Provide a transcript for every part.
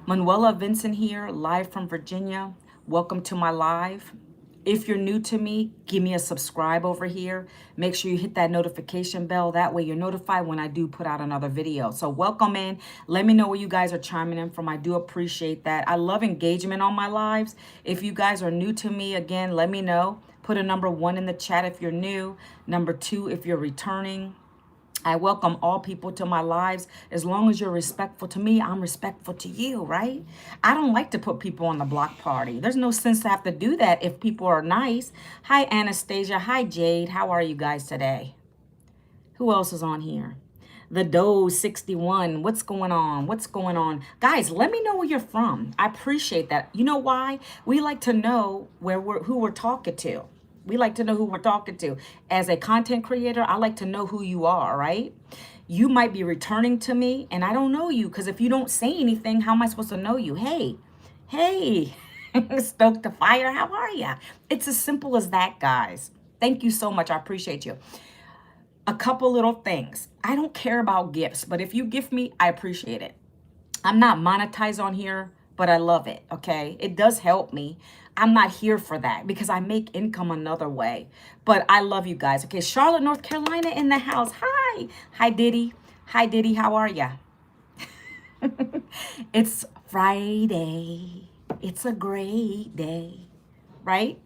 Manuela Vincent here, live from Virginia. Welcome to my live. If you're new to me, give me a subscribe over here. Make sure you hit that notification bell. That way you're notified when I do put out another video. So welcome in. Let me know where you guys are chiming in from. I do appreciate that. I love engagement on my lives. If you guys are new to me, again, let me know. Put a number 1 in the chat if you're new. Number 2 if you're returning. I welcome all people to my lives. As long as you're respectful to me, I'm respectful to you, right? I don't like to put people on the block party. There's no sense to have to do that if people are nice. Hi, Anastasia. Hi, Jade. How are you guys today? Who else is on here? The Doe 61. What's going on? What's going on? Guys, let me know where you're from. I appreciate that. You know why? We like to know who we're talking to. We like to know who we're talking to. As a content creator, I like to know who you are, right? You might be returning to me and I don't know you because if you don't say anything, how am I supposed to know you? Hey, stoke the fire. How are ya? It's as simple as that, guys. Thank you so much. I appreciate you. A couple little things. I don't care about gifts, but if you gift me, I appreciate it. I'm not monetized on here, but I love it, okay? It does help me. I'm not here for that because I make income another way. But I love you guys, okay? Charlotte, North Carolina in the house. Hi. Hi, Diddy. Hi, Diddy. How are ya? It's Friday. It's a great day, right?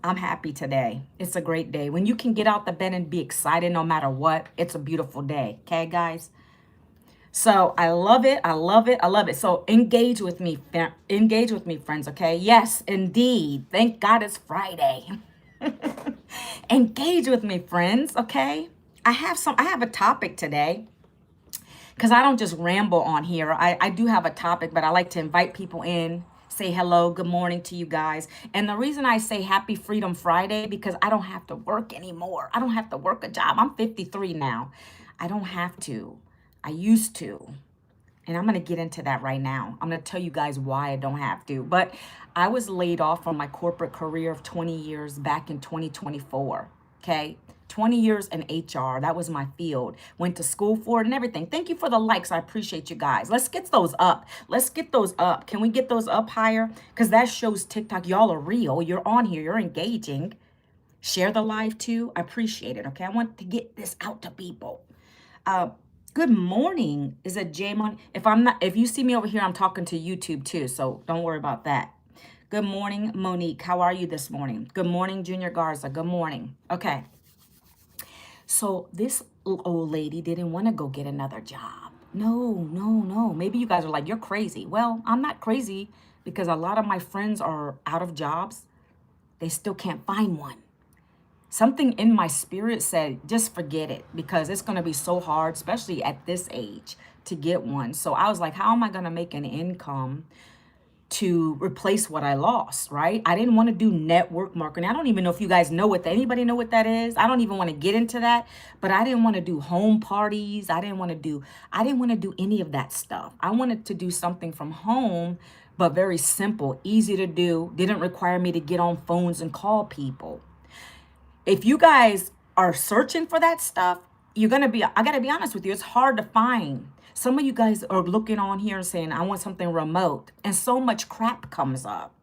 I'm happy today. It's a great day. When you can get out the bed and be excited no matter what, it's a beautiful day, okay, guys? So I love it. I love it. I love it. So engage with me. Engage with me, friends. Okay. Yes, indeed. Thank God it's Friday. Engage with me, friends. Okay. I have a topic today because I don't just ramble on here. I do have a topic, but I like to invite people in, say hello, good morning to you guys. And the reason I say happy Freedom Friday, because I don't have to work anymore. I don't have to work a job. I'm 53 now. I don't have to. I used to. And I'm going to get into that right now. I'm going to tell you guys why I don't have to. But I was laid off from my corporate career of 20 years back in 2024. Okay. 20 years in HR. That was my field. Went to school for it and everything. Thank you for the likes. I appreciate you guys. Let's get those up. Let's get those up. Can we get those up higher? Because that shows TikTok. Y'all are real. You're on here. You're engaging. Share the live too. I appreciate it. Okay. I want to get this out to people. Good morning. Is it Jamon? If you see me over here, I'm talking to YouTube too, so don't worry about that. Good morning, Monique. How are you this morning? Good morning, Junior Garza. Good morning. Okay. So this old lady didn't want to go get another job. No. Maybe you guys are like, you're crazy. Well, I'm not crazy because a lot of my friends are out of jobs. They still can't find one. Something in my spirit said, just forget it because it's going to be so hard, especially at this age, to get one. So I was like, how am I going to make an income to replace what I lost, right? I didn't want to do network marketing. I don't even know if you guys know anybody know what that is? I don't even want to get into that, but I didn't want to do home parties. I didn't want to do any of that stuff. I wanted to do something from home, but very simple, easy to do, didn't require me to get on phones and call people. If you guys are searching for that stuff, I gotta be honest with you, it's hard to find. Some of you guys are looking on here and saying, I want something remote, and so much crap comes up,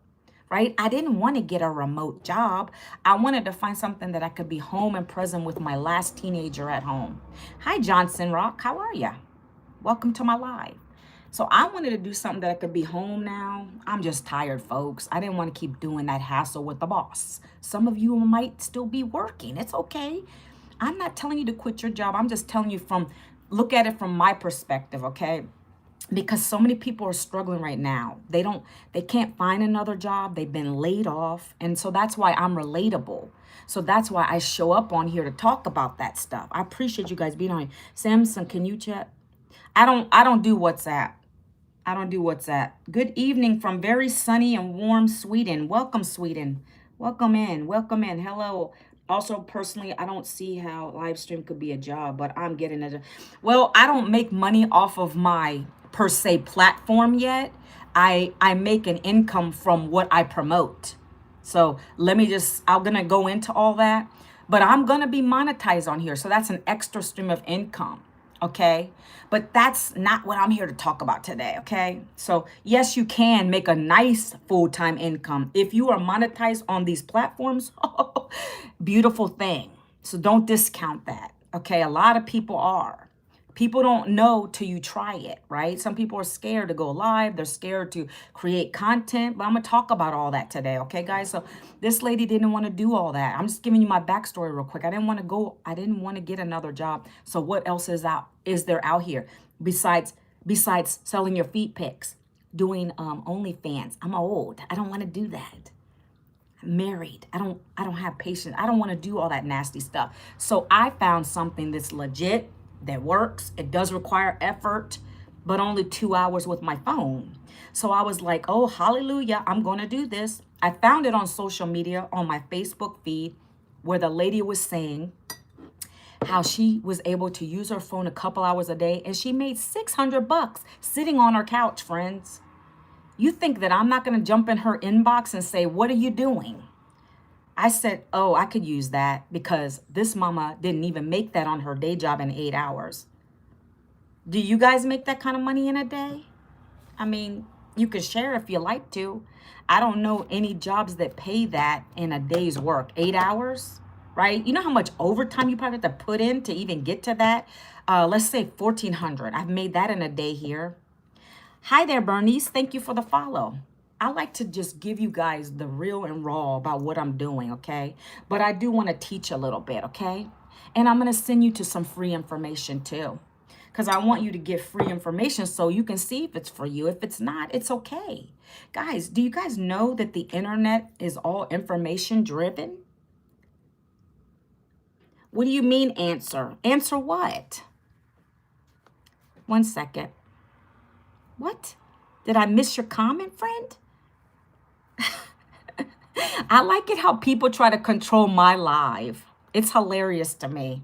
right? I didn't want to get a remote job. I wanted to find something that I could be home and present with my last teenager at home. Hi, Johnson Rock. How are ya? Welcome to my live. So I wanted to do something that I could be home now. I'm just tired, folks. I didn't want to keep doing that hassle with the boss. Some of you might still be working. It's okay. I'm not telling you to quit your job. I'm just telling you look at it from my perspective, okay? Because so many people are struggling right now. They can't find another job. They've been laid off. And so that's why I'm relatable. So that's why I show up on here to talk about that stuff. I appreciate you guys being on here. Samson, can you chat? I don't do WhatsApp. I don't do WhatsApp. Good evening from very sunny and warm Sweden. Welcome, Sweden. Welcome in. Welcome in. Hello. Also, personally, I don't see how live stream could be a job, but I'm getting it. Well, I don't make money off of my, per se, platform yet. I make an income from what I promote. So I'm going to go into all that, but I'm going to be monetized on here. So that's an extra stream of income. Okay. But that's not what I'm here to talk about today. Okay. So, yes, you can make a nice full time income. If you are monetized on these platforms, beautiful thing. So, don't discount that. Okay. A lot of people are. People don't know till you try it, right? Some people are scared to go live. They're scared to create content, but I'm going to talk about all that today. Okay, guys? So this lady didn't want to do all that. I'm just giving you my backstory real quick. I didn't want to get another job. So what else is there out here besides selling your feet pics, doing OnlyFans? I'm old. I don't want to do that. I'm married. I don't have patience. I don't want to do all that nasty stuff. So I found something that's legit, that works. It does require effort, but only 2 hours with my phone. So I was like, oh, hallelujah, I'm going to do this. I found it on social media on my Facebook feed where the lady was saying how she was able to use her phone a couple hours a day and she made $600 sitting on her couch, friends. You think that I'm not going to jump in her inbox and say, what are you doing? I said, oh, I could use that because this mama didn't even make that on her day job in 8 hours. Do you guys make that kind of money in a day? I mean, you can share if you like to. I don't know any jobs that pay that in a day's work. 8 hours, right? You know how much overtime you probably have to put in to even get to that? Let's say 1,400. I've made that in a day here. Hi there, Bernice. Thank you for the follow. I like to just give you guys the real and raw about what I'm doing, okay? But I do want to teach a little bit, okay? And I'm going to send you to some free information too. Because I want you to get free information so you can see if it's for you. If it's not, it's okay. Guys, do you guys know that the internet is all information driven? What do you mean answer? Answer what? 1 second. What? Did I miss your comment, friend? I like it how people try to control my live. It's hilarious to me.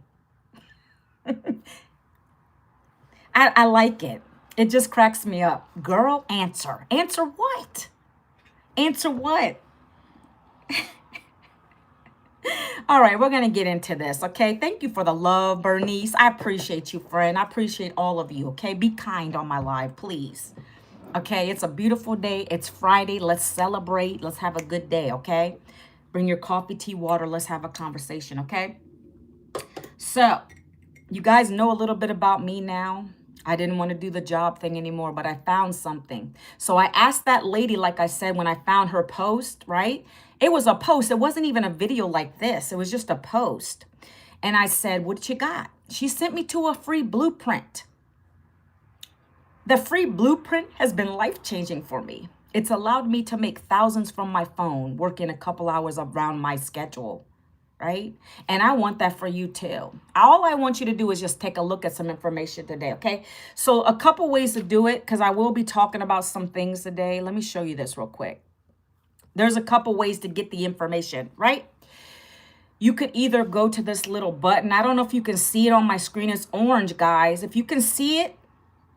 I like it. It just cracks me up. Girl, answer. Answer what? Answer what? All right, we're going to get into this, okay? Thank you for the love, Bernice. I appreciate you, friend. I appreciate all of you, okay? Be kind on my live, please. Okay, it's a beautiful day. It's Friday. Let's celebrate. Let's have a good day, okay? Bring your coffee, tea, water. Let's have a conversation, okay? So, you guys know a little bit about me now. I didn't want to do the job thing anymore, but I found something. So I asked that lady, like I said, when I found her post, right? It was a post. It wasn't even a video like this. It was just a post. And I said, what you got? She sent me to a free blueprint. The free blueprint has been life-changing for me. It's allowed me to make thousands from my phone, working a couple hours around my schedule, right? And I want that for you too. All I want you to do is just take a look at some information today, okay? So a couple ways to do it, because I will be talking about some things today. Let me show you this real quick. There's a couple ways to get the information, right? You could either go to this little button. I don't know if you can see it on my screen. It's orange, guys. If you can see it,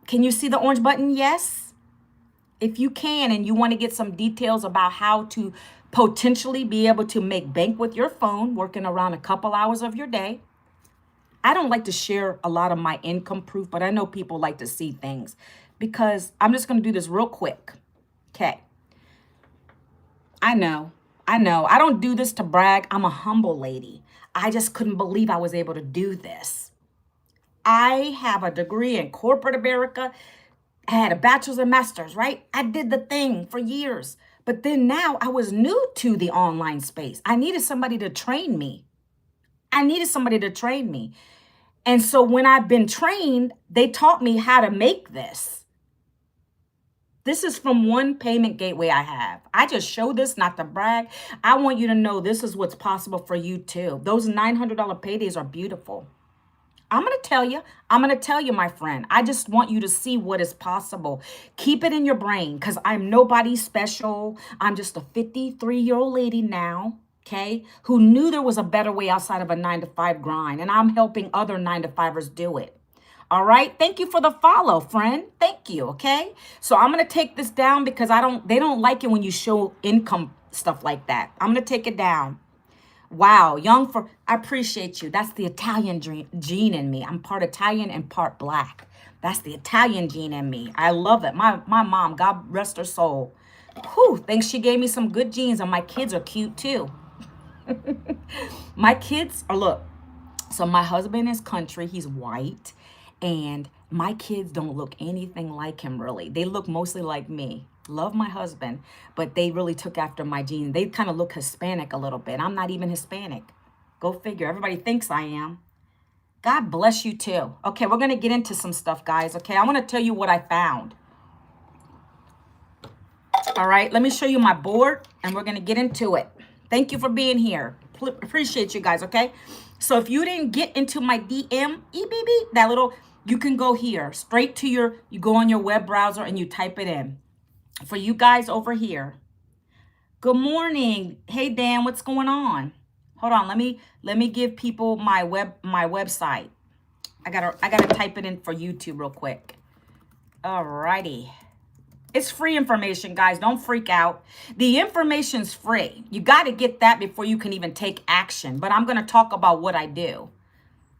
can you see the orange button? Yes. If you can and you want to get some details about how to potentially be able to make bank with your phone, working around a couple hours of your day. I don't like to share a lot of my income proof, but I know people like to see things because I'm just going to do this real quick. Okay. I know. I don't do this to brag. I'm a humble lady. I just couldn't believe I was able to do this. I have a degree in corporate America. I had a bachelor's and master's, right? I did the thing for years. But then now I was new to the online space. I needed somebody to train me. And so when I've been trained, they taught me how to make this. This is from one payment gateway I have. I just show this not to brag. I want you to know this is what's possible for you too. Those $900 paydays are beautiful. I'm going to tell you, my friend. I just want you to see what is possible. Keep it in your brain because I'm nobody special. I'm just a 53-year-old lady now, okay, who knew there was a better way outside of a 9-to-5 grind, and I'm helping other 9-to-5ers do it. All right. Thank you for the follow, friend. Thank you. Okay. So I'm going to take this down because they don't like it when you show income stuff like that. I'm going to take it down. Wow, young for, I appreciate you. That's the Italian gene in me. I'm part Italian and part black. That's the Italian gene in me. I love it. My mom, God rest her soul. Whew, thinks she gave me some good genes, and my kids are cute too. My kids are, look, so my husband is country, he's white, and my kids don't look anything like him really. They look mostly like me. Love my husband, but they really took after my genes. They kind of look Hispanic a little bit. I'm not even Hispanic. Go figure. Everybody thinks I am. God bless you too. Okay, we're going to get into some stuff, guys. Okay, I want to tell you what I found. All right, let me show you my board and we're going to get into it. Thank you for being here. Appreciate you guys, okay? So if you didn't get into my DM, that little, you can go here, straight to you go on your web browser and you type it in. For you guys over here, good morning. Hey, Dan, what's going on? Hold on, let me give people my website. I gotta type it in for YouTube real quick. All righty. It's free information, guys. Don't freak out. The information's free. You got to get that before you can even take action. But I'm going to talk about what I do.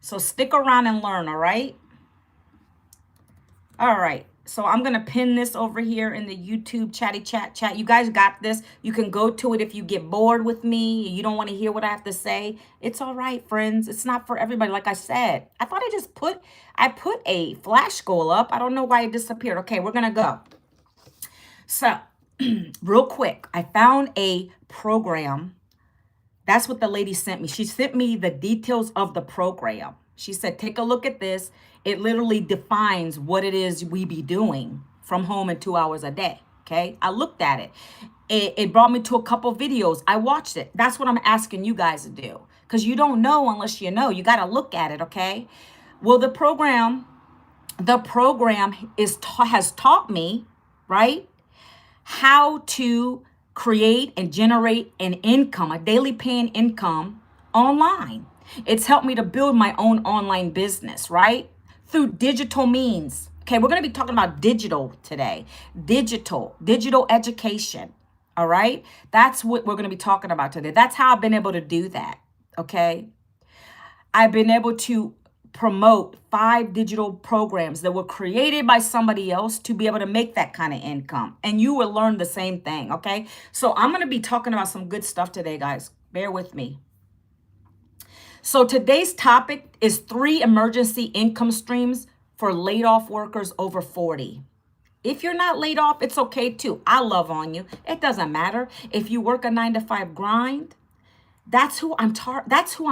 So stick around and learn, all right? All right. So I'm going to pin this over here in the YouTube chat. You guys got this. You can go to it if you get bored with me. You don't want to hear what I have to say. It's all right, friends. It's not for everybody. Like I said, I thought I put a flash goal up. I don't know why it disappeared. Okay, we're going to go. So, real quick, I found a program. That's what the lady sent me. She sent me the details of the program. She said, take a look at this. It literally defines what it is we be doing from home in 2 hours a day. Okay, I looked at it. It brought me to a couple videos. I watched it. That's what I'm asking you guys to do. Because you don't know unless you know. You got to look at it, okay? Well, the program has taught me, right, how to create and generate an income, a daily paying income online. It's helped me to build my own online business, right? Through digital means. Okay, we're going to be talking about digital today. Digital education. All right? That's what we're going to be talking about today. That's how I've been able to do that. Okay? I've been able to promote 5 digital programs that were created by somebody else to be able to make that kind of income. And you will learn the same thing, okay? So I'm going to be talking about some good stuff today, guys. Bear with me. So today's topic is 3 emergency income streams for laid off workers over 40. If you're not laid off, it's okay too. I love on you. It doesn't matter. If you work a 9-to-5 grind, that's who I'm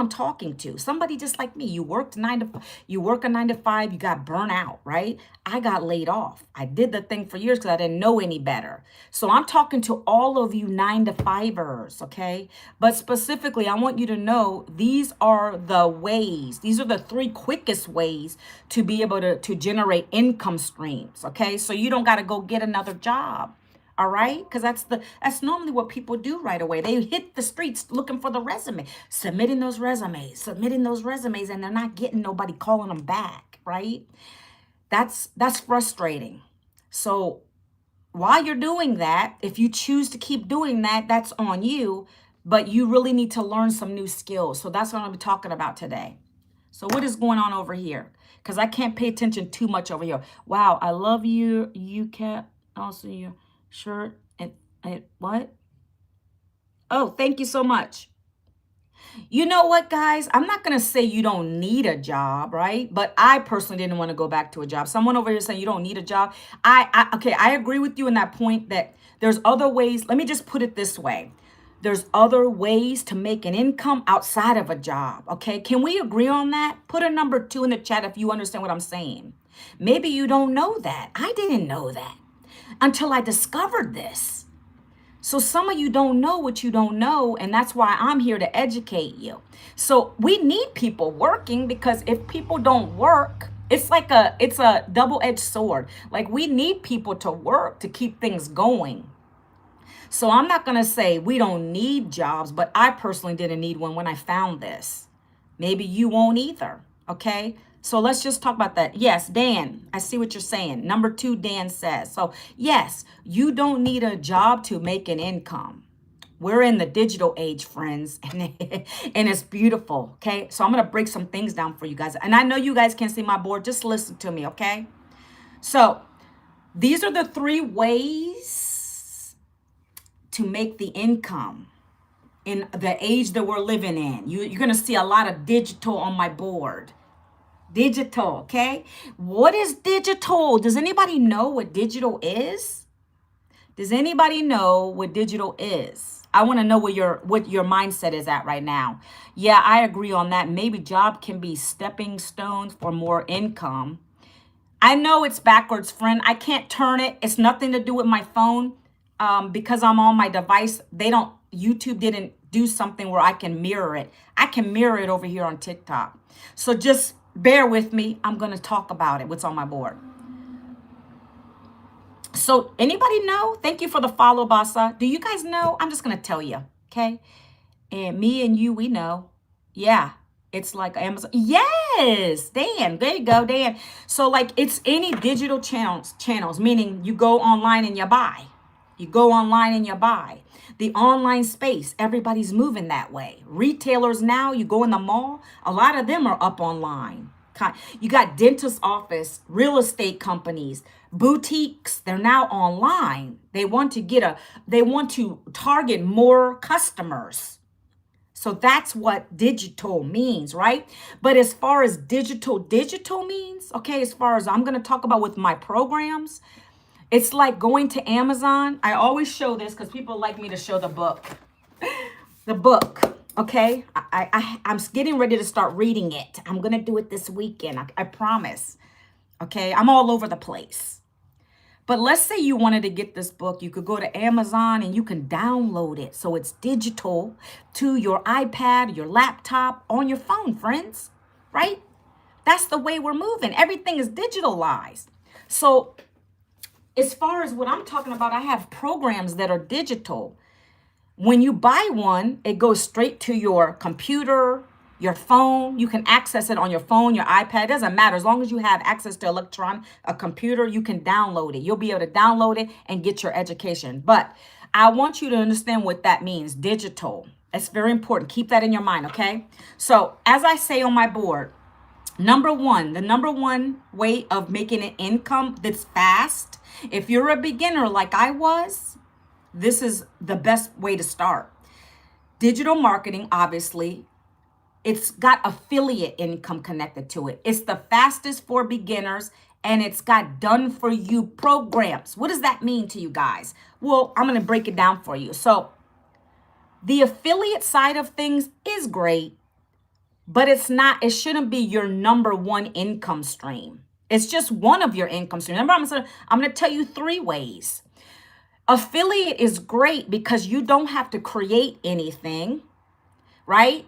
talking to. Somebody just like me. You work a 9-to-5, you got burnt out, right? I got laid off. I did the thing for years because I didn't know any better. So I'm talking to all of you 9-to-5ers, okay? But specifically, I want you to know these are the ways. These are the 3 quickest ways to be able to generate income streams, okay? So you don't got to go get another job. All right, because that's normally what people do right away. They hit the streets looking for the resume, submitting those resumes, and they're not getting nobody calling them back, right? That's frustrating. So while you're doing that, if you choose to keep doing that, that's on you, but you really need to learn some new skills. So that's what I'm going to be talking about today. So what is going on over here? Because I can't pay attention too much over here. Wow, I love you. You can't also you. Shirt and what? Oh, thank you so much. You know what, guys? I'm not going to say you don't need a job, right? But I personally didn't want to go back to a job. Someone over here saying you don't need a job. Okay, I agree with you in that point that there's other ways. Let me just put it this way. There's other ways to make an income outside of a job, okay? Can we agree on that? Put a number 2 in the chat if you understand what I'm saying. Maybe you don't know that. I didn't know that until I discovered this. So some of you don't know what you don't know, and that's why I'm here to educate you. So we need people working, because if people don't work, it's a double-edged sword. Like, we need people to work to keep things going. So I'm not going to say we don't need jobs, but I personally didn't need one when I found this. Maybe you won't either, okay? So let's just talk about that. Yes, Dan, I see what you're saying. Number 2, Dan says. So yes, you don't need a job to make an income. We're in the digital age, friends, and it's beautiful, okay? So I'm going to break some things down for you guys. And I know you guys can't see my board. Just listen to me, okay? So these are the 3 ways to make the income in the age that we're living in. You're going to see a lot of digital on my board. Digital, okay? What is digital? Does anybody know what digital is? Does anybody know what digital is? I want to know what your mindset is at right now. Yeah, I agree on that. Maybe job can be stepping stones for more income. I know it's backwards, friend. I can't turn it. It's nothing to do with my phone. Because I'm on my device, YouTube didn't do something where I can mirror it. I can mirror it over here on TikTok. So just bear with me. I'm going to talk about it, what's on my board. So anybody know? Thank you for the follow, Basa. Do you guys know? I'm just going to tell you, okay? And me and you, we know. Yeah, it's like Amazon. Yes, Dan. There you go, Dan. So like it's any digital channels, meaning you go online and you buy. You go online and you buy. The online space, everybody's moving that way. Retailers now, you go in the mall, a lot of them are up online. You got dentist office, real estate companies, boutiques, they're now online. They want to target more customers. So that's what digital means, right? But as far as digital means, okay, as far as I'm going to talk about with my programs, it's like going to Amazon. I always show this because people like me to show the book. The book, okay? I'm getting ready to start reading it. I'm going to do it this weekend. I promise. Okay? I'm all over the place. But let's say you wanted to get this book. You could go to Amazon and you can download it. So it's digital to your iPad, your laptop, on your phone, friends. Right? That's the way we're moving. Everything is digitalized. So as far as what I'm talking about, I have programs that are digital. When you buy one, it goes straight to your computer, your phone. You can access it on your phone, your iPad. It doesn't matter. As long as you have access to a computer, you can download it. You'll be able to download it and get your education. But I want you to understand what that means, digital. It's very important. Keep that in your mind, okay? So as I say on my board, the number one way of making an income that's fast, if you're a beginner like I was, this is the best way to start. Digital marketing, obviously, it's got affiliate income connected to it. It's the fastest for beginners, and it's got done for you programs. What does that mean to you guys? Well, I'm going to break it down for you. So the affiliate side of things is great, but it shouldn't be your number one income stream. It's just one of your income streams. Remember, I'm going to tell you 3 ways. Affiliate is great because you don't have to create anything, right?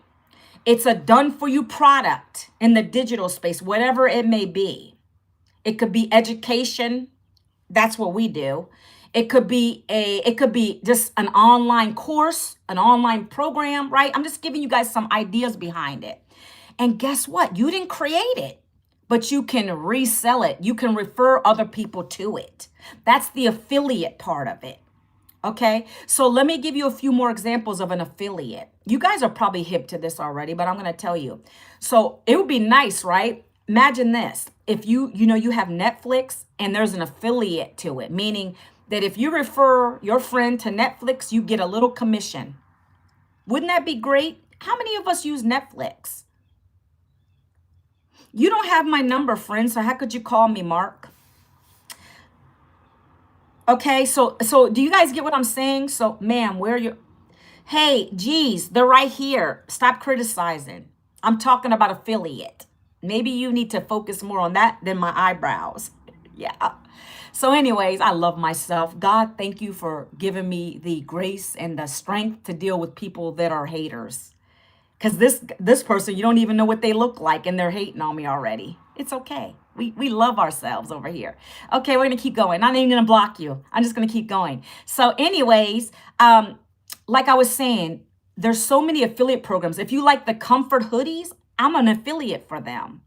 It's a done for you product in the digital space, whatever it may be. It could be education. That's what we do. It could be just an online course, an online program, right? I'm just giving you guys some ideas behind it. And guess what? You didn't create it, but you can resell it. You can refer other people to it. That's the affiliate part of it. Okay, so let me give you a few more examples of an affiliate. You guys are probably hip to this already, but I'm going to tell you. So it would be nice, right? Imagine this. If you have Netflix and there's an affiliate to it, meaning that if you refer your friend to Netflix, you get a little commission. Wouldn't that be great? How many of us use Netflix? You don't have my number, friend, so how could you call me, Mark? Okay, so do you guys get what I'm saying? So, ma'am, where are you? Hey, geez, they're right here. Stop criticizing. I'm talking about affiliate. Maybe you need to focus more on that than my eyebrows. Yeah. So anyways, I love myself. God, thank you for giving me the grace and the strength to deal with people that are haters. Because this person, you don't even know what they look like, and they're hating on me already. It's okay. We love ourselves over here. Okay, we're going to keep going. I'm not even going to block you. I'm just going to keep going. So anyways, like I was saying, there's so many affiliate programs. If you like the comfort hoodies, I'm an affiliate for them.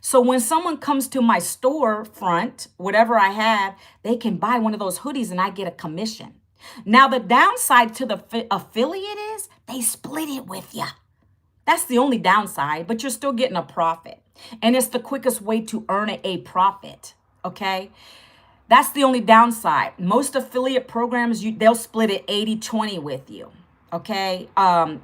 So when someone comes to my store front, whatever I have, they can buy one of those hoodies and I get a commission. Now, the downside to the affiliate is they split it with you. That's the only downside, but you're still getting a profit. And it's the quickest way to earn a profit. Okay. That's the only downside. Most affiliate programs, they'll split it 80-20 with you. Okay. I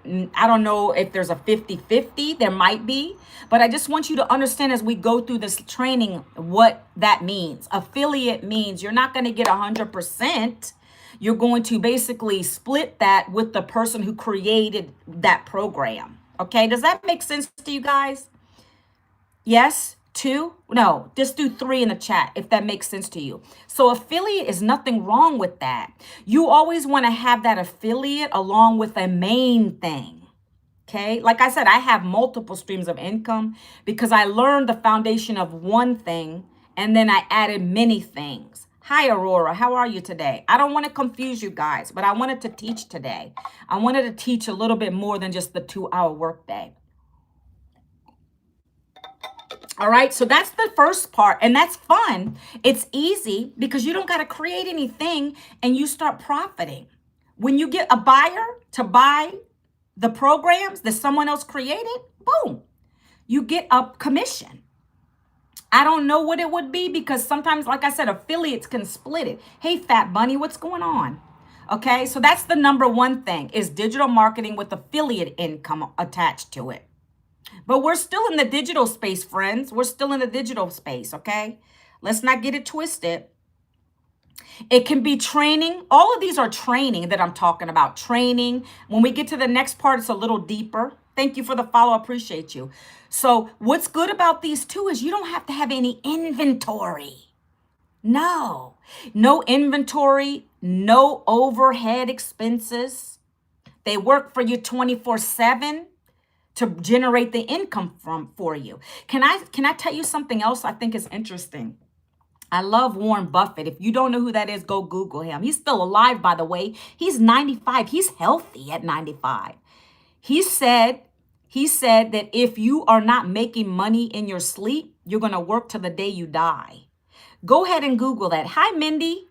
don't know if there's a 50-50. There might be, but I just want you to understand as we go through this training what that means. Affiliate means you're not going to get 100%. You're going to basically split that with the person who created that program. Okay. Does that make sense to you guys? Yes? 2? No, just do 3 in the chat if that makes sense to you. So affiliate is nothing wrong with that. You always want to have that affiliate along with a main thing. Okay. Like I said, I have multiple streams of income because I learned the foundation of one thing and then I added many things. Hi, Aurora. How are you today? I don't want to confuse you guys, but I wanted to teach today. I wanted to teach a little bit more than just the 2-hour workday. All right, so that's the first part, and that's fun. It's easy because you don't got to create anything and you start profiting. When you get a buyer to buy the programs that someone else created, boom, you get a commission. I don't know what it would be because sometimes, like I said, affiliates can split it. Hey, Fat Bunny, what's going on? Okay, so that's the number one thing is digital marketing with affiliate income attached to it. But we're still in the digital space, friends. We're still in the digital space, okay? Let's not get it twisted. It can be training. All of these are training that I'm talking about. Training. When we get to the next part, it's a little deeper. Thank you for the follow. I appreciate you. So what's good about these two is you don't have to have any inventory. No inventory, no overhead expenses. They work for you 24/7. To generate the income for you. Can I tell you something else I think is interesting? I love Warren Buffett. If you don't know who that is, go Google him. He's still alive, by the way. He's 95. He's healthy at 95. He said that if you are not making money in your sleep, you're going to work till the day you die. Go ahead and Google that. Hi, Mindy.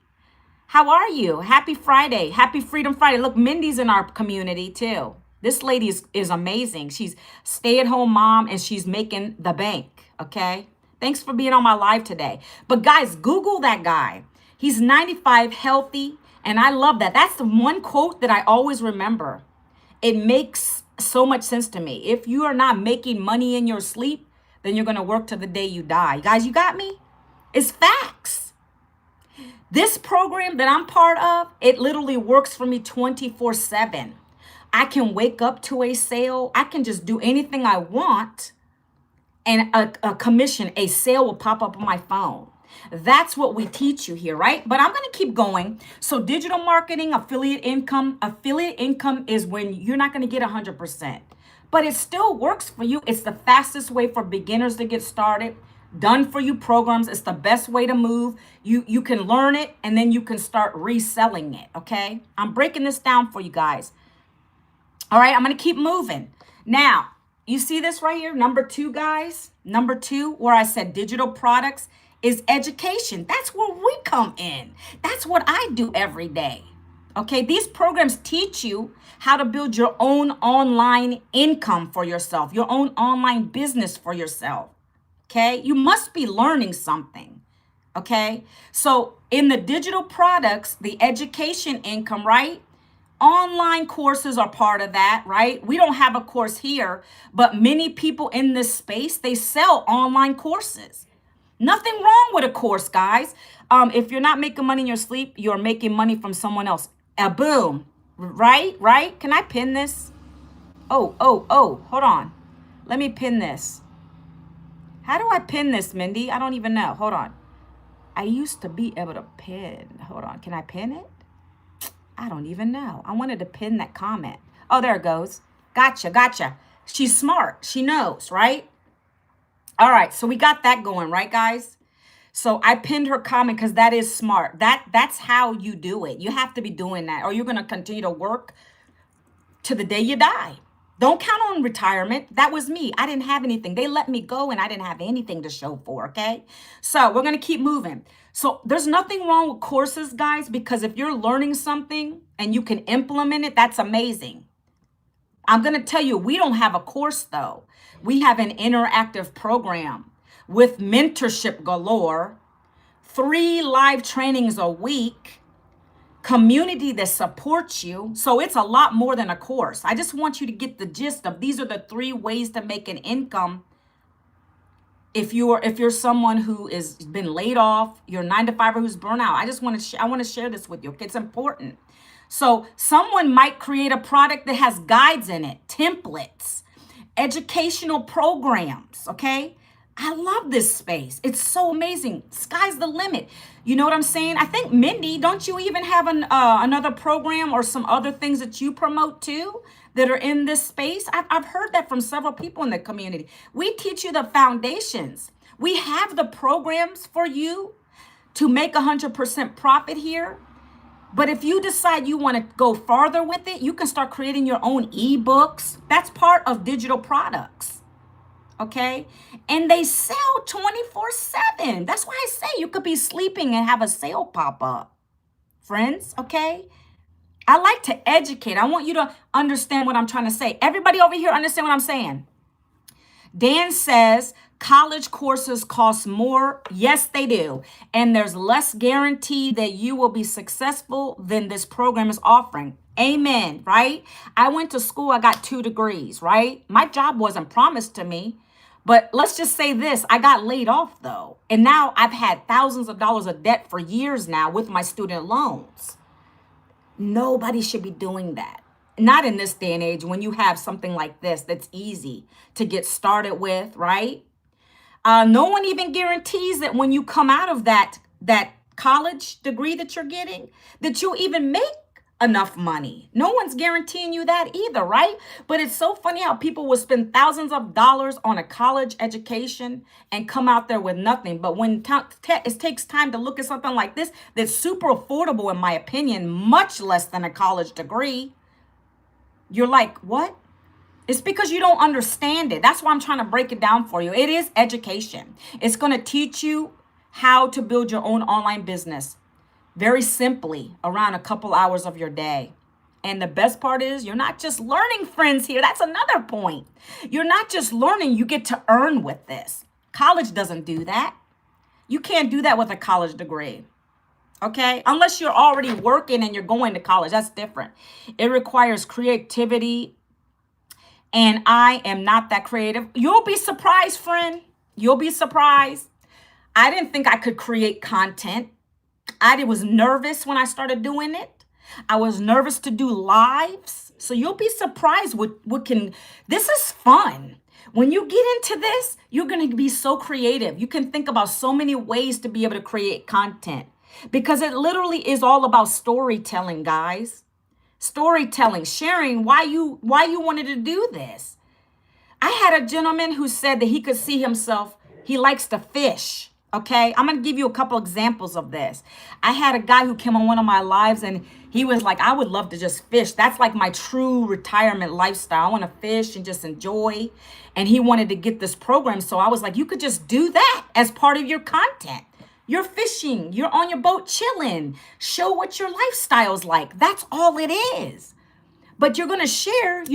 How are you? Happy Friday. Happy Freedom Friday. Look, Mindy's in our community too. This lady is amazing. She's stay-at-home mom and she's making the bank, okay? Thanks for being on my live today. But guys, Google that guy. He's 95, healthy, and I love that. That's the one quote that I always remember. It makes so much sense to me. If you are not making money in your sleep, then you're going to work till the day you die. Guys, you got me? It's facts. This program that I'm part of, it literally works for me 24/7. I can wake up to a sale. I can just do anything I want. And a commission, a sale will pop up on my phone. That's what we teach you here, right? But I'm going to keep going. So digital marketing, affiliate income is when you're not going to get 100%. But it still works for you. It's the fastest way for beginners to get started. Done for you programs. It's the best way to move. You can learn it and then you can start reselling it, okay? I'm breaking this down for you guys. All right, I'm going to keep moving. Now, you see this right here? Number 2, guys. Number 2, where I said digital products is education. That's where we come in. That's what I do every day. Okay, these programs teach you how to build your own online income for yourself, your own online business for yourself. Okay, you must be learning something. Okay, so in the digital products, the education income, right? Online courses are part of that, right? We don't have a course here, but many people in this space, they sell online courses. Nothing wrong with a course, guys. If you're not making money in your sleep, you're making money from someone else. Boom, right? Can I pin this? Oh, hold on. Let me pin this. How do I pin this, Mindy? I don't even know. Hold on. I used to be able to pin. Hold on. Can I pin it? I don't even know. I wanted to pin that comment. Oh, there it goes. Gotcha. She's smart. She knows, right? All right. So we got that going, right, guys? So I pinned her comment because that is smart. That's how you do it. You have to be doing that or you're going to continue to work to the day you die. Don't count on retirement. That was me. I didn't have anything. They let me go and I didn't have anything to show for, okay? So we're going to keep moving. So there's nothing wrong with courses, guys, because if you're learning something and you can implement it, that's amazing. I'm going to tell you, we don't have a course though. We have an interactive program with mentorship galore, 3 live trainings a week, community that supports you. So it's a lot more than a course. I just want you to get the gist of these are the 3 ways to make an income. If you're someone who is been laid off, you're a 9-to-5er who's burnt out. I want to share this with you. It's important. So someone might create a product that has guides in it, templates, educational programs, okay? I love this space. It's so amazing. Sky's the limit. You know what I'm saying? I think, Mindy, don't you even have another program or some other things that you promote too that are in this space? I've heard that from several people in the community. We teach you the foundations. We have the programs for you to make 100% profit here. But if you decide you want to go farther with it, you can start creating your own ebooks. That's part of digital products. Okay? And they sell 24/7. That's why I say you could be sleeping and have a sale pop up. Friends, okay? I like to educate. I want you to understand what I'm trying to say. Everybody over here understand what I'm saying? Dan says college courses cost more. Yes, they do. And there's less guarantee that you will be successful than this program is offering. Amen, right? I went to school, I got 2 degrees, right? My job wasn't promised to me. But let's just say this, I got laid off though. And now I've had thousands of dollars of debt for years now with my student loans. Nobody should be doing that. Not in this day and age when you have something like this that's easy to get started with, right? No one even guarantees that when you come out of that college degree that you're getting, that you'll even make enough money. No one's guaranteeing you that either, right? But it's so funny how people will spend thousands of dollars on a college education and come out there with nothing. But when it takes time to look at something like this, that's super affordable, in my opinion, much less than a college degree, you're like, what? It's because you don't understand it. That's why I'm trying to break it down for you. It is education. It's going to teach you how to build your own online business very simply around a couple hours of your day. And the best part is you're not just learning, friends, here. That's another point. You're not just learning, you get to earn with this. College doesn't do that. You can't do that with a college degree. Okay? Unless you're already working and you're going to college. That's different. It requires creativity. And I am not that creative. You'll be surprised, friend. You'll be surprised. I didn't think I could create content. I was nervous when I started doing it. I was nervous to do lives. So you'll be surprised this is fun. When you get into this, you're going to be so creative. You can think about so many ways to be able to create content because it literally is all about storytelling, guys. Storytelling, sharing why you wanted to do this. I had a gentleman who said that he could see himself, he likes to fish. Okay, I'm going to give you a couple examples of this. I had a guy who came on one of my lives and he was like, I would love to just fish. That's like my true retirement lifestyle. I want to fish and just enjoy. And he wanted to get this program. So I was like, you could just do that as part of your content. You're fishing, you're on your boat chilling. Show what your lifestyle's like. That's all it is. But you're going to share,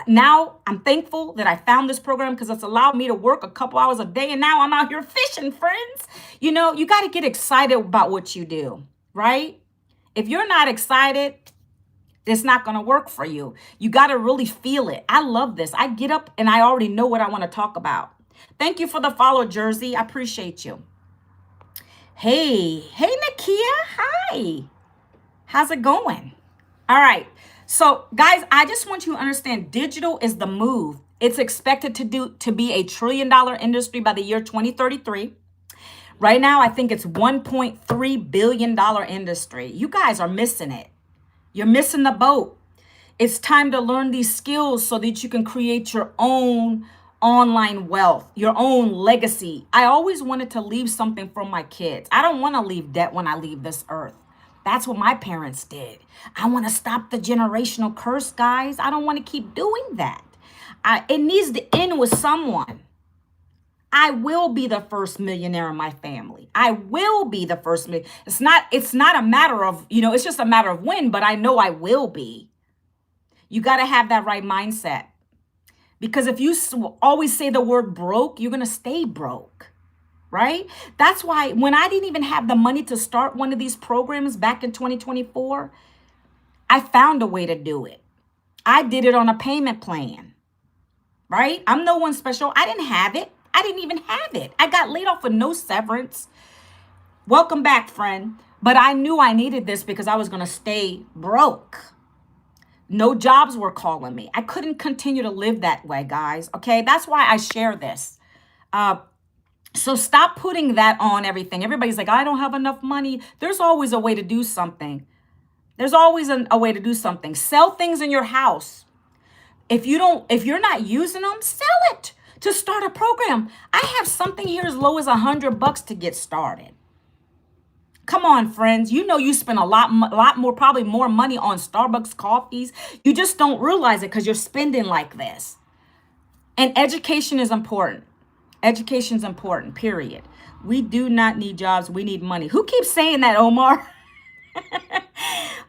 now I'm thankful that I found this program because it's allowed me to work a couple hours a day. And now I'm out here fishing, friends. You got to get excited about what you do, right? If you're not excited, it's not going to work for you. You got to really feel it. I love this. I get up and I already know what I want to talk about. Thank you for the follow, Jersey. I appreciate you. Hey, Nakia. Hi. How's it going? All right. So guys, I just want you to understand digital is the move. It's expected to be a $1 trillion industry by the year 2033. Right now, I think it's $1.3 billion industry. You guys are missing it. You're missing the boat. It's time to learn these skills so that you can create your own online wealth, your own legacy. I always wanted to leave something for my kids. I don't want to leave debt when I leave this earth. That's what my parents did. I want to stop the generational curse, guys. I don't want to keep doing that. It needs to end with someone. I will be the first millionaire in my family. I will be the first million. It's not a matter of, it's just a matter of when, but I know I will be. You got to have that right mindset. Because if you always say the word broke, you're going to stay broke. Right? That's why when I didn't even have the money to start one of these programs back in 2024, I found a way to do it. I did it on a payment plan. Right? I'm no one special. I didn't have it. I didn't even have it. I got laid off with no severance. Welcome back, friend. But I knew I needed this because I was going to stay broke. No jobs were calling me. I couldn't continue to live that way, guys. Okay? That's why I share this. So stop putting that on everything. Everybody's like, I don't have enough money. There's always a way to do something. There's always a way to do something. Sell things in your house. If you're not using them, sell it to start a program. I have something here as low as $100 to get started. Come on, friends. You spend a lot more, probably more money on Starbucks coffees. You just don't realize it because you're spending like this. And education is important. Education is important, period. We do not need jobs. We need money. Who keeps saying that, Omar?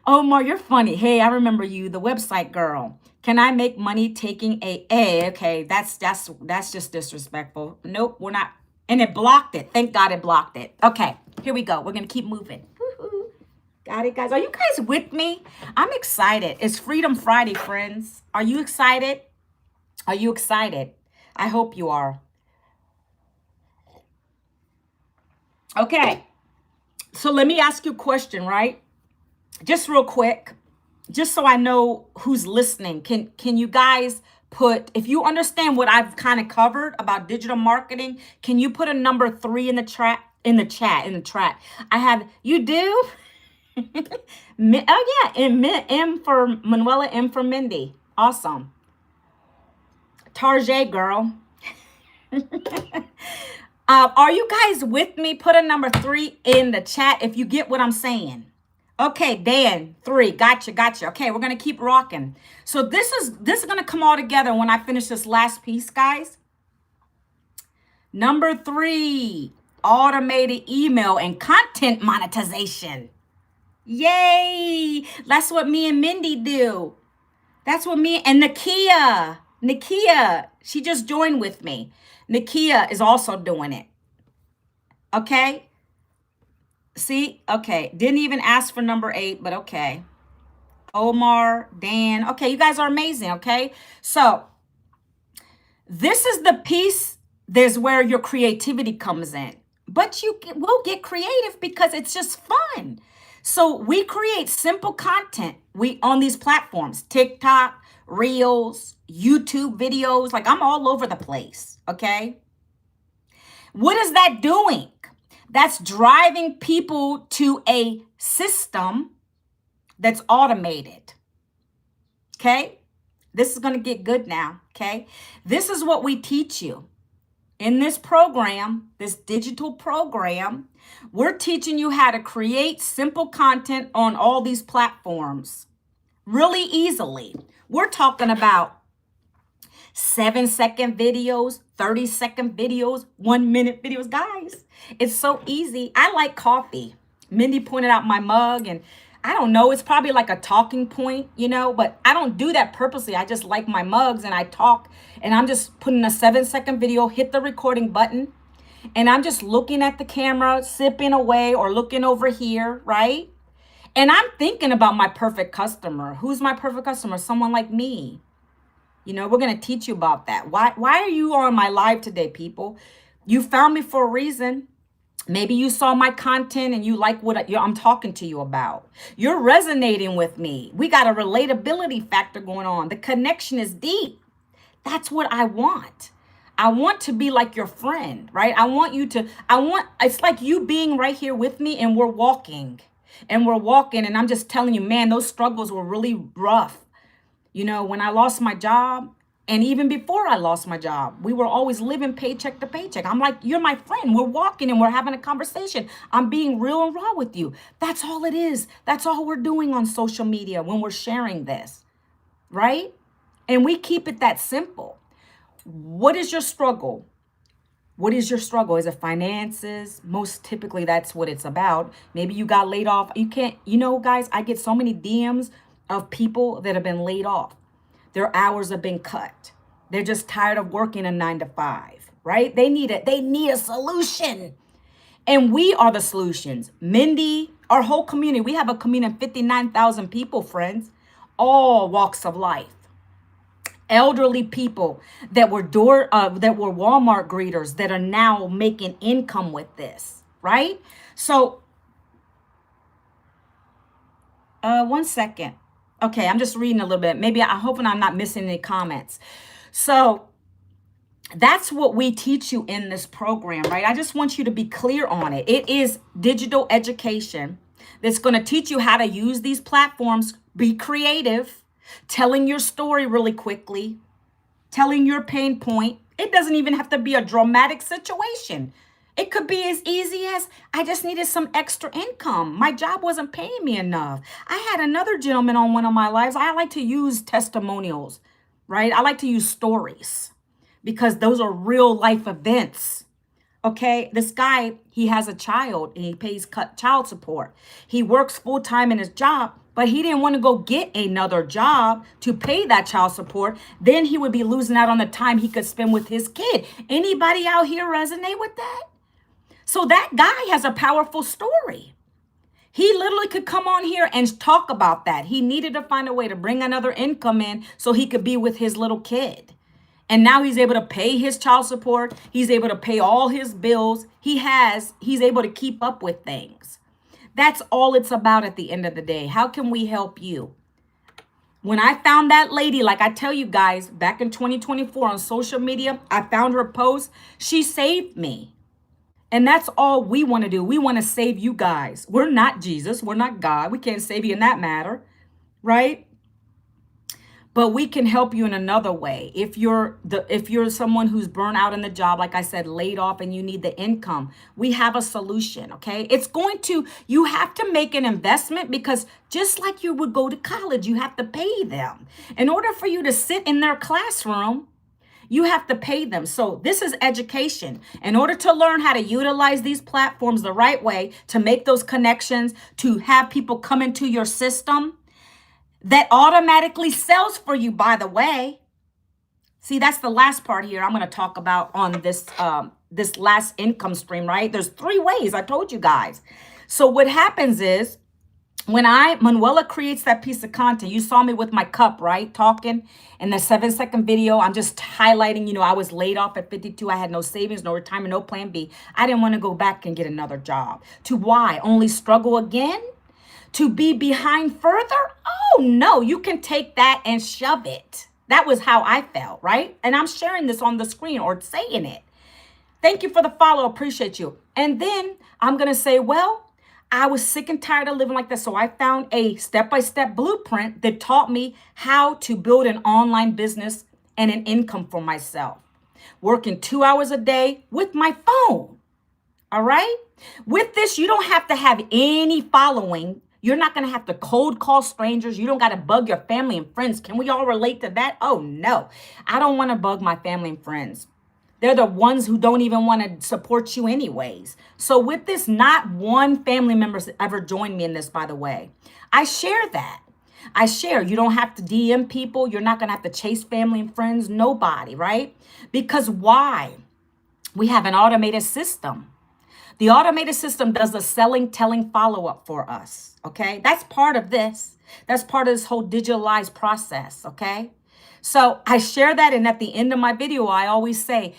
Omar, you're funny. Hey, I remember you, the website girl. Can I make money taking AA? Okay, that's just disrespectful. Nope, we're not. And it blocked it. Thank God it blocked it. Okay, here we go. We're going to keep moving. Woo-hoo. Got it, guys. Are you guys with me? I'm excited. It's Freedom Friday, friends. Are you excited? Are you excited? I hope you are. Okay, so let me ask you a question, right? Just real quick, just so I know who's listening. Can you guys put, if you understand what I've kind of covered about digital marketing, can you put a number 3 in the chat? I have, you do? Oh yeah, M for Manuela, M for Mindy. Awesome. Tarjay, girl. Are you guys with me? Put a number 3 in the chat if you get what I'm saying. Okay, Dan, 3. Gotcha. Okay, we're going to keep rocking. So this is going to come all together when I finish this last piece, guys. Number 3, automated email and content monetization. Yay! That's what me and Mindy do. That's what me and Nakia, she just joined with me. Nakia is also doing it. Okay? See? Okay. Didn't even ask for number 8, but okay. Omar, Dan. Okay, you guys are amazing, okay? So, this is the piece, there's where your creativity comes in. But you will get creative because it's just fun. So, we create simple content on these platforms. TikTok, Reels, YouTube videos. Like, I'm all over the place, okay? What is that doing? That's driving people to a system that's automated. Okay? This is going to get good now. Okay? This is what we teach you. In this program, this digital program, we're teaching you how to create simple content on all these platforms really easily. We're talking about 7-second videos, 30-second videos, 1-minute videos. Guys, it's so easy. I like coffee. Mindy pointed out my mug, and I don't know, it's probably like a talking point, but I don't do that purposely. I just like my mugs and I talk, and I'm just putting a 7-second video, hit the recording button, and I'm just looking at the camera, sipping away or looking over here, right? And I'm thinking about my perfect customer. Who's my perfect customer? Someone like me. We're going to teach you about that. Why are you on my live today, people? You found me for a reason. Maybe you saw my content and you like what I'm talking to you about. You're resonating with me. We got a relatability factor going on. The connection is deep. That's what I want. I want to be like your friend, right? It's like you being right here with me and we're walking. And I'm just telling you, man, those struggles were really rough. When I lost my job, and even before I lost my job, we were always living paycheck to paycheck. I'm like, you're my friend. We're walking and we're having a conversation. I'm being real and raw with you. That's all it is. That's all we're doing on social media when we're sharing this, right? And we keep it that simple. What is your struggle? What is your struggle? Is it finances? Most typically, that's what it's about. Maybe you got laid off. You can't, guys, I get so many DMs of people that have been laid off. Their hours have been cut. They're just tired of working a 9 to 5, right? They need it. They need a solution. And we are the solutions. Mindy, our whole community, we have a community of 59,000 people, friends, all walks of life. Elderly people that were Walmart greeters that are now making income with this, right? So, one second. Okay, I'm just reading a little bit. Maybe I'm hoping I'm not missing any comments. So, that's what we teach you in this program, right? I just want you to be clear on it. It is digital education that's going to teach you how to use these platforms, be creative, telling your story really quickly, telling your pain point. It doesn't even have to be a dramatic situation. It could be as easy as, I just needed some extra income. My job wasn't paying me enough. I had another gentleman on one of my lives. I like to use testimonials, right? I like to use stories because those are real life events. Okay, this guy, he has a child and he pays child support. He works full time in his job, but he didn't want to go get another job to pay that child support. Then he would be losing out on the time he could spend with his kid. Anybody out here resonate with that? So that guy has a powerful story. He literally could come on here and talk about that. He needed to find a way to bring another income in so he could be with his little kid. And now he's able to pay his child support. He's able to pay all his bills. He's able to keep up with things. That's all it's about at the end of the day. How can we help you? When I found that lady, like I tell you guys, back in 2024 on social media, I found her post. She saved me. And that's all we want to do. We want to save you guys. We're not Jesus. We're not God. We can't save you in that matter, right? But we can help you in another way. If you're someone who's burnt out in the job, like I said, laid off, and you need the income, we have a solution, okay? You have to make an investment because just like you would go to college, you have to pay them. In order for you to sit in their classroom, you have to pay them. So this is education. In order to learn how to utilize these platforms the right way, to make those connections, to have people come into your system, that automatically sells for you, by the way. See, that's the last part here I'm going to talk about on this last income stream, right? There's 3 ways I told you guys. So what happens is when Manuela creates that piece of content, you saw me with my cup, right? Talking in the 7-second video. I'm just highlighting, I was laid off at 52. I had no savings, no retirement, no plan B. I didn't want to go back and get another job. To why? Only struggle again? To be behind further? Oh, no, you can take that and shove it. That was how I felt, right? And I'm sharing this on the screen or saying it. Thank you for the follow. Appreciate you. And then I'm going to say, well, I was sick and tired of living like this. So I found a step-by-step blueprint that taught me how to build an online business and an income for myself. Working 2 hours a day with my phone. All right? With this, you don't have to have any following. You're not going to have to cold call strangers. You don't got to bug your family and friends. Can we all relate to that? Oh, no. I don't want to bug my family and friends. They're the ones who don't even want to support you anyways. So with this, not one family member's ever joined me in this, by the way. I share that. I share. You don't have to DM people. You're not going to have to chase family and friends. Nobody, right? Because why? We have an automated system. The automated system does the selling, telling follow-up for us, okay? That's part of this. That's part of this whole digitalized process, okay? So I share that, and at the end of my video, I always say,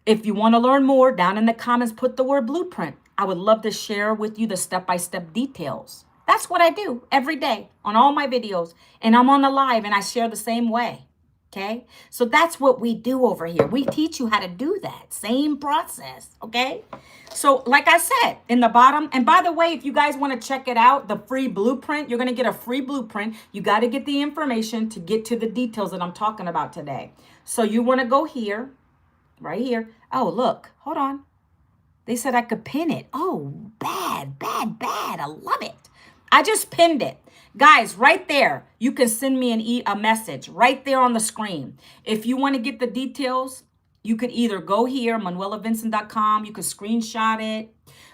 if you want to learn more, down in the comments, put the word blueprint. I would love to share with you the step-by-step details. That's what I do every day on all my videos, and I'm on the live, and I share the same way. Okay, so that's what we do over here. We teach you how to do that same process. Okay, so like I said in the bottom, and by the way, if you guys want to check it out, the free blueprint, you're going to get a free blueprint. You got to get the information to get to the details that I'm talking about today. So you want to go here, right here. Oh, look, hold on. They said I could pin it. Oh, bad. I love it. I just pinned it. Guys, right there, you can send me a message right there on the screen. If you want to get the details, you could either go here, manuelavincent.com, you could screenshot it,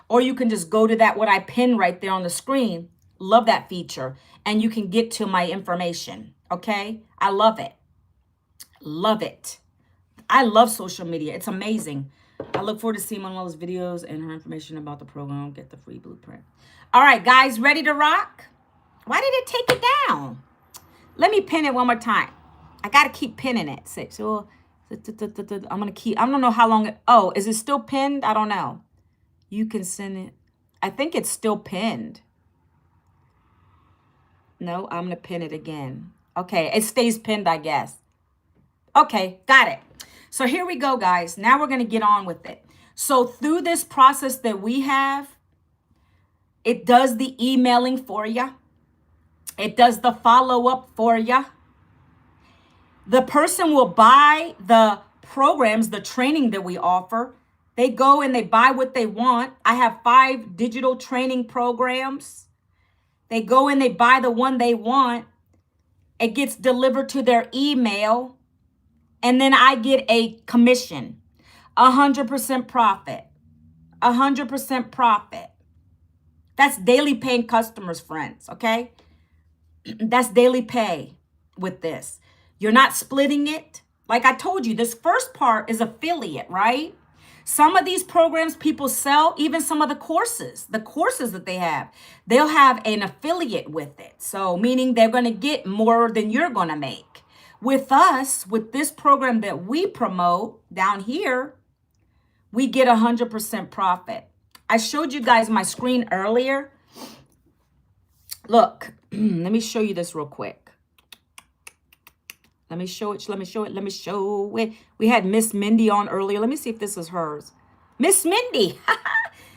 or you can just go to that, what I pinned right there on the screen. Love that feature. And you can get to my information, okay? I love it. Love it. I love social media. It's amazing. I look forward to seeing Manuela's videos and her information about the program. Get the free blueprint. All right, guys, ready to rock? Why did it take it down? Let me pin it one more time. I got to keep pinning it. So I'm going to keep, I don't know how long. Oh, is it still pinned? I don't know. You can send it. I think it's still pinned. No, I'm going to pin it again. Okay, it stays pinned, I guess. Okay, got it. So here we go, guys. Now we're going to get on with it. So through this process that we have, it does the emailing for you. It does the follow-up for you. The person will buy the programs, the training that we offer. They go and they buy what they want. I have 5 digital training programs. They go and they buy the one they want. It gets delivered to their email. And then I get a commission. 100% profit. 100% profit. That's daily paying customers, friends, okay? That's daily pay with this. You're not splitting it. Like I told you, this first part is affiliate, right? Some of these programs people sell, even some of the courses that they have, they'll have an affiliate with it. So meaning they're going to get more than you're going to make. With us, with this program that we promote down here, we get 100% profit. I showed you guys my screen earlier. Look, let me show you this real quick. Let me show it. We had Miss Mindy on earlier. Let me see if this is hers. Miss Mindy.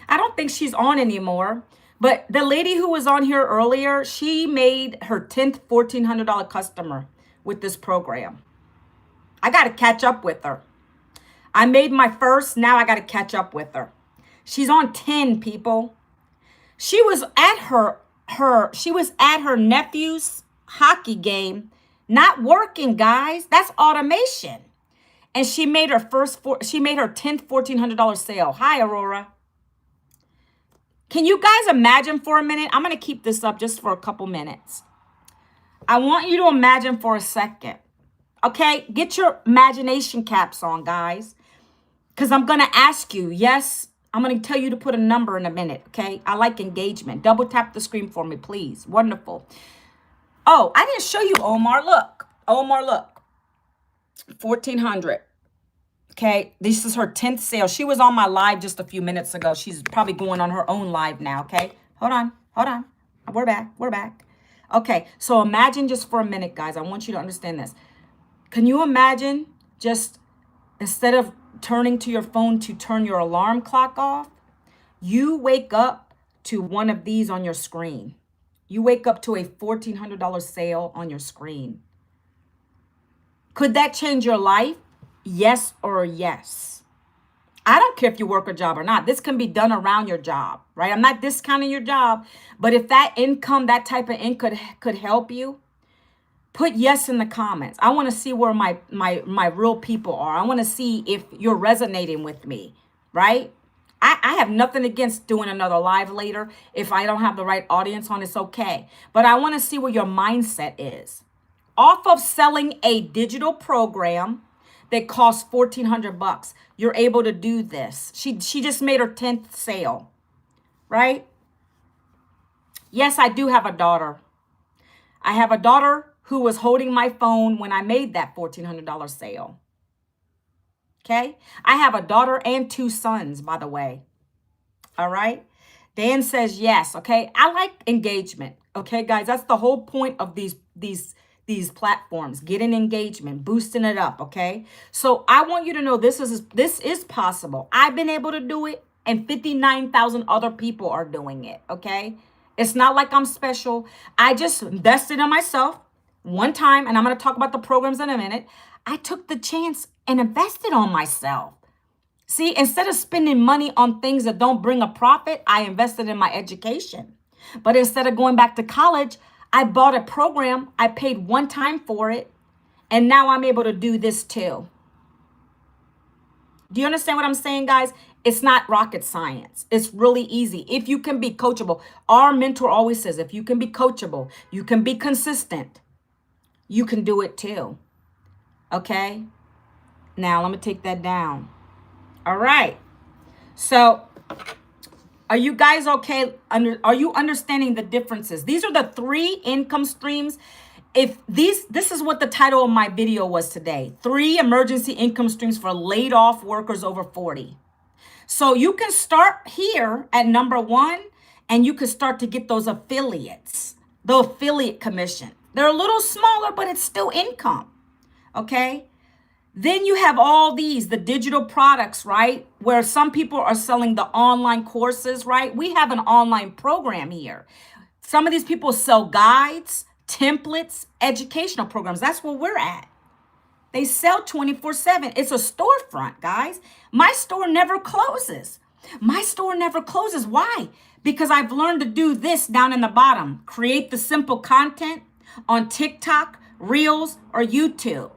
I don't think she's on anymore. But the lady who was on here earlier, she made her 10th $1,400 customer with this program. I got to catch up with her. I made my first. Now I got to catch up with her. She's on 10, people. She was at her nephew's hockey game, not working, guys. That's automation. And she made her 10th $1,400 sale. Hi, Aurora. Can you guys imagine for a minute? I'm going to keep this up just for a couple minutes. I want you to imagine for a second. Okay? Get your imagination caps on, guys. Because I'm going to ask you, yes, I'm going to tell you to put a number in a minute, okay? I like engagement. Double tap the screen for me, please. Wonderful. Oh, I didn't show you Omar. Look. Omar, look. 1,400. Okay, this is her 10th sale. She was on my live just a few minutes ago. She's probably going on her own live now, okay? Hold on. We're back. Okay, so imagine just for a minute, guys. I want you to understand this. Can you imagine just instead of turning to your phone to turn your alarm clock off, you wake up to one of these on your screen. You wake up to a $1,400 sale on your screen. Could that change your life? Yes or yes. I don't care if you work a job or not. This can be done around your job, right? I'm not discounting your job, but if that income, that type of income could help you, put yes in the comments. I want to see where my real people are. I want to see if you're resonating with me, right? I have nothing against doing another live later. If I don't have the right audience on, it's okay. But I want to see where your mindset is. Off of selling a digital program that costs $1,400, you're able to do this. She just made her 10th sale, right? Yes, I do have a daughter. I have a daughter who was holding my phone when I made that $1,400 sale. Okay? I have a daughter and 2 sons, by the way. All right? Dan says yes, okay? I like engagement, okay, guys? That's the whole point of these platforms, getting engagement, boosting it up, okay? So I want you to know this is possible. I've been able to do it, and 59,000 other people are doing it, okay? It's not like I'm special. I just invested in myself one time, and I'm going to talk about the programs in a minute. I took the chance and invested on myself. See, instead of spending money on things that don't bring a profit, I invested in my education. But instead of going back to college, I bought a program, I paid one time for it, and now I'm able to do this too. Do you understand what I'm saying, guys? It's not rocket science. It's really easy. If you can be coachable, our mentor always says, if you can be coachable, you can be consistent, you can do it too. Okay? Now, let me take that down. All right. So, are you guys okay? Are you understanding the differences? These are the 3 income streams. This is what the title of my video was today. 3 emergency income streams for laid off workers over 40. So you can start here at number 1, and you can start to get those affiliates, the affiliate commission. They're a little smaller, but it's still income. Okay. Then you have all these, the digital products, right? Where some people are selling the online courses, right? We have an online program here. Some of these people sell guides, templates, educational programs. That's where we're at. They sell 24/7. It's a storefront, guys. My store never closes. My store never closes. Why? Because I've learned to do this down in the bottom. Create the simple content on TikTok, Reels, or YouTube.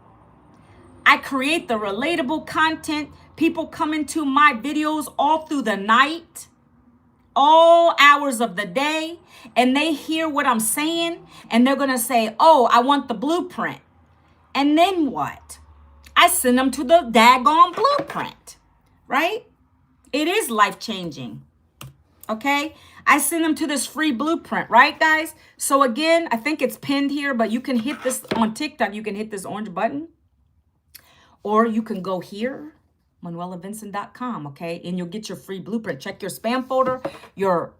I create the relatable content. People come into my videos all through the night, all hours of the day, and they hear what I'm saying, and they're going to say, oh, I want the blueprint. And then what? I send them to the daggone blueprint, right? It is life-changing, okay? I send them to this free blueprint, right, guys? So again, I think it's pinned here, but you can hit this on TikTok. You can hit this orange button. Or you can go here, manuelavincent.com, okay? And you'll get your free blueprint. Check your spam folder, your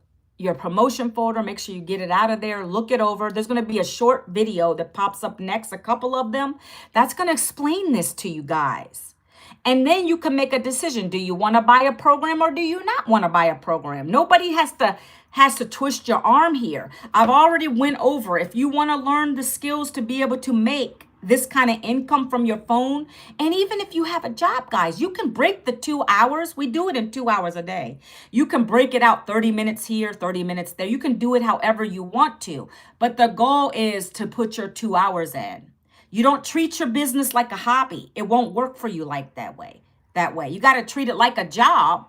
promotion folder. Make sure you get it out of there. Look it over. There's going to be a short video that pops up next, a couple of them. That's going to explain this to you guys. And then you can make a decision. Do you want to buy a program or do you not want to buy a program? Nobody has to twist your arm here. I've already went over. If you want to learn the skills to be able to make this kind of income from your phone, and even if you have a job, guys, you can break the 2 hours. We do it in 2 hours a day. You can break it out 30 minutes here, 30 minutes there. You can do it however you want to, but the goal is to put your 2 hours in. You don't treat your business like a hobby. It won't work for you like that way. You got to treat it like a job,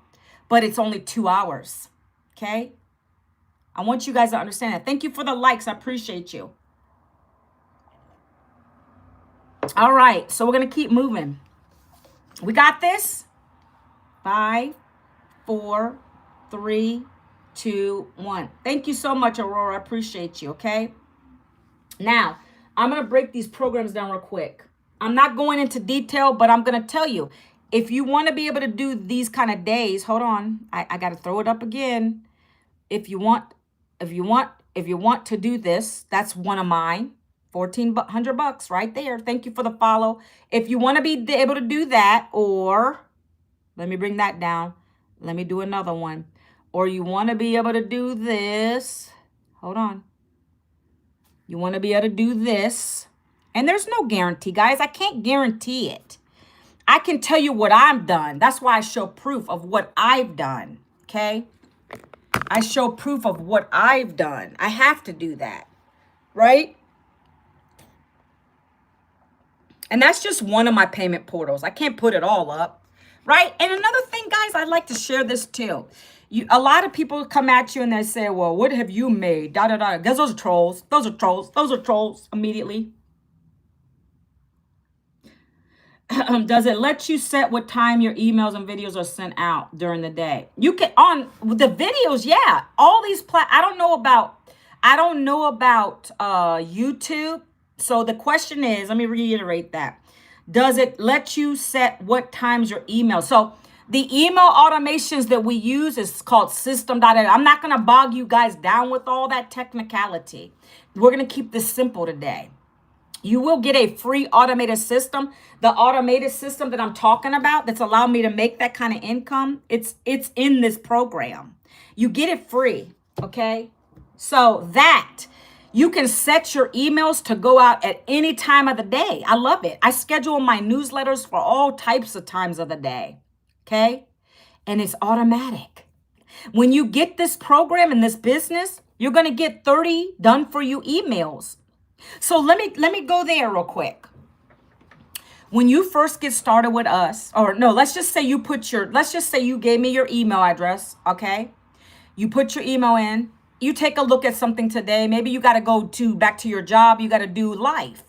but it's only 2 hours. Okay? I want you guys to understand that. Thank you for the likes. I appreciate you. All right, so we're going to keep moving. We got this. 5, 4, 3, 2, 1. Thank you so much, Aurora. I appreciate you, okay? Now, I'm going to break these programs down real quick. I'm not going into detail, but I'm going to tell you, if you want to be able to do these kind of days, hold on. I got to throw it up again. If you want to do this, that's one of mine. $1,400 right there. Thank you for the follow. If you want to be able to do that, or let me bring that down. Let me do another one. Or you want to be able to do this. Hold on. You want to be able to do this. And there's no guarantee, guys. I can't guarantee it. I can tell you what I've done. That's why I show proof of what I've done. Okay? I show proof of what I've done. I have to do that. Right? And that's just one of my payment portals. I can't put it all up, right? And another thing, guys, I'd like to share this too. A lot of people come at you and they say, well, what have you made? Da, da, da. Because those are trolls. Those are trolls. Those are trolls immediately. Does it let you set what time your emails and videos are sent out during the day? You can, on the videos, yeah. All these, I don't know about YouTube. So the question is, let me reiterate that. Does it let you set what times your email? So the email automations that we use is called system.ai. I'm not going to bog you guys down with all that technicality. We're going to keep this simple today. You will get a free automated system. The automated system that I'm talking about that's allowed me to make that kind of income, it's in this program. You get it free, okay? So that you can set your emails to go out at any time of the day. I love it. I schedule my newsletters for all types of times of the day. Okay? And it's automatic. When you get this program and this business, You're going to get 30 done for you emails. So let me go there real quick. When you first get started with us, or no, let's just say you gave me your email address, okay? You put your email in, you take a look at something today. Maybe you got to go back to your job, you got to do life.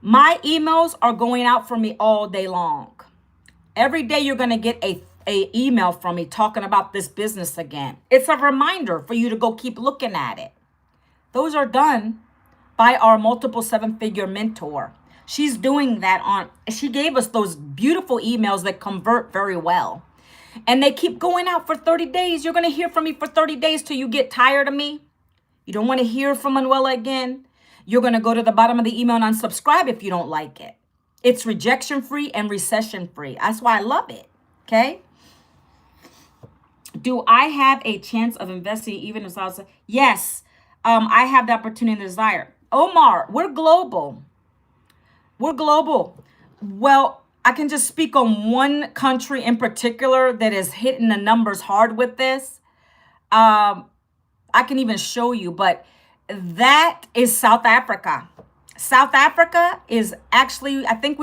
My emails are going out for me all day long. Every day you're going to get a email from me talking about this business again. It's a reminder for you to go keep looking at it. Those are done by our multiple seven-figure mentor. She's doing that she gave us those beautiful emails that convert very well. And they keep going out for 30 days. You're going to hear from me for 30 days till you get tired of me. You don't want to hear from Manuela again. You're going to go to the bottom of the email and unsubscribe if you don't like it. It's rejection-free and recession-free. That's why I love it. Okay? Do I have a chance of investing even if I was... Yes, I have the opportunity and desire. Omar, we're global. We're global. Well, I can just speak on one country in particular that is hitting the numbers hard with this. I can even show you, but that is South Africa. South Africa is actually, I think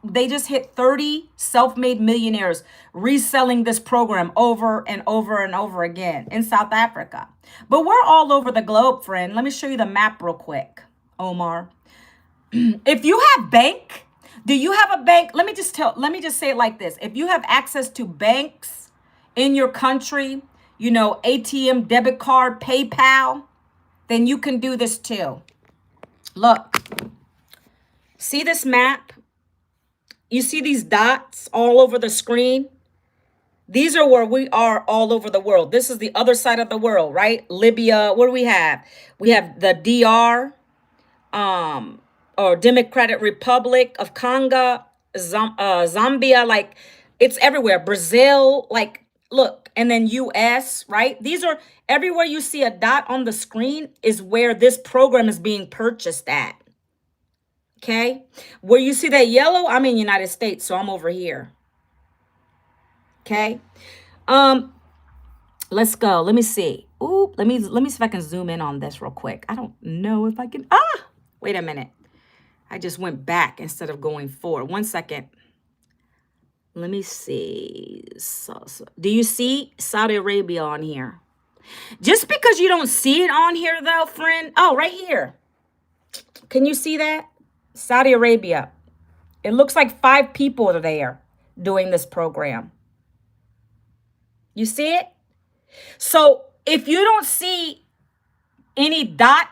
they just hit 30 self-made millionaires reselling this program over and over and over again in South Africa. But we're all over the globe, friend. Let me show you the map real quick, Omar. If you have bank, do you have a bank? Let me just say it like this. If you have access to banks in your country, ATM, debit card, PayPal, then you can do this too. Look, see this map? You see these dots all over the screen? These are where we are all over the world. This is the other side of the world, right? Libya, what do we have? We have the DR, or Democratic Republic of Congo, Zambia, like it's everywhere. Brazil, like, look, and then US, right? These are everywhere you see a dot on the screen is where this program is being purchased at. Okay? Where you see that yellow, I'm in United States, so I'm over here. Okay? Let's go. Let me see. Ooh, let me see if I can zoom in on this real quick. I don't know if I can. Wait a minute. I just went back instead of going forward. 1 second. Let me see. So, do you see Saudi Arabia on here? Just because you don't see it on here, though, friend. Oh, right here. Can you see that? Saudi Arabia. It looks like 5 people are there doing this program. You see it? So if you don't see any dot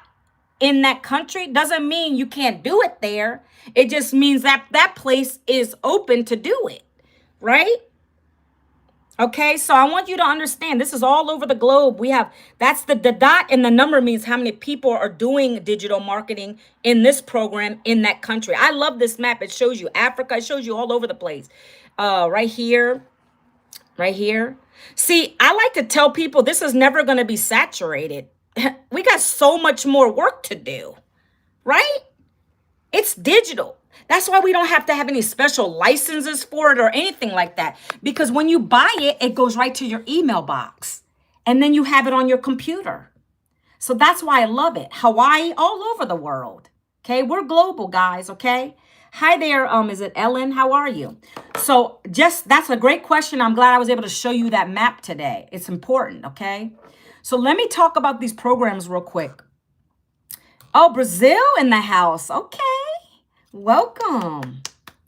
in that country, doesn't mean you can't do it there. It just means that that place is open to do it, right? Okay, so I want you to understand this is all over the globe. That's the dot, and the number means how many people are doing digital marketing in this program in that country. I love this map. It shows you Africa. It shows you all over the place. Right here. See, I like to tell people this is never going to be saturated. We got so much more work to do, right? It's digital. That's why we don't have to have any special licenses for it or anything like that. Because when you buy it, it goes right to your email box. And then you have it on your computer. So that's why I love it. Hawaii, all over the world. Okay, we're global, guys, okay? Hi there, is it Ellen? How are you? So that's a great question. I'm glad I was able to show you that map today. It's important, okay? So let me talk about these programs real quick. Oh, Brazil in the house. Okay. Welcome.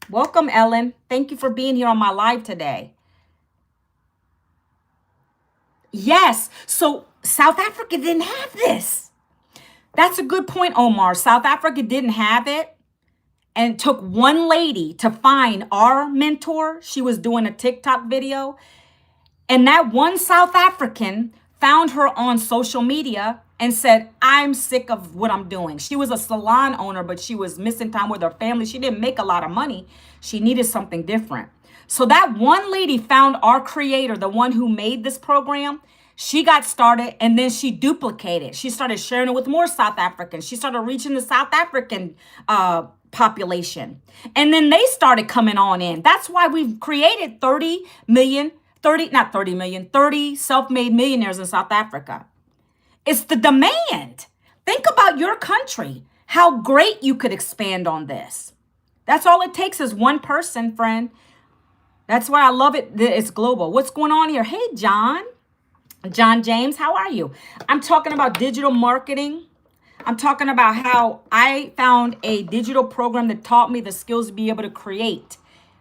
Welcome, Ellen. Thank you for being here on my live today. Yes. So South Africa didn't have this. That's a good point, Omar. South Africa didn't have it. And it took one lady to find our mentor. She was doing a TikTok video. And that one South African found her on social media and said, I'm sick of what I'm doing. She was a salon owner, but she was missing time with her family. She didn't make a lot of money. She needed something different. So that one lady found our creator, the one who made this program. She got started and then she duplicated. She started sharing it with more South Africans. She started reaching the South African population. And then they started coming on in. That's why we've created 30 self-made millionaires in South Africa. It's the demand. Think about your country, how great you could expand on this. That's all it takes is one person, friend. That's why I love it. That it's global. What's going on here? Hey, John. John James, how are you? I'm talking about digital marketing. I'm talking about how I found a digital program that taught me the skills to be able to create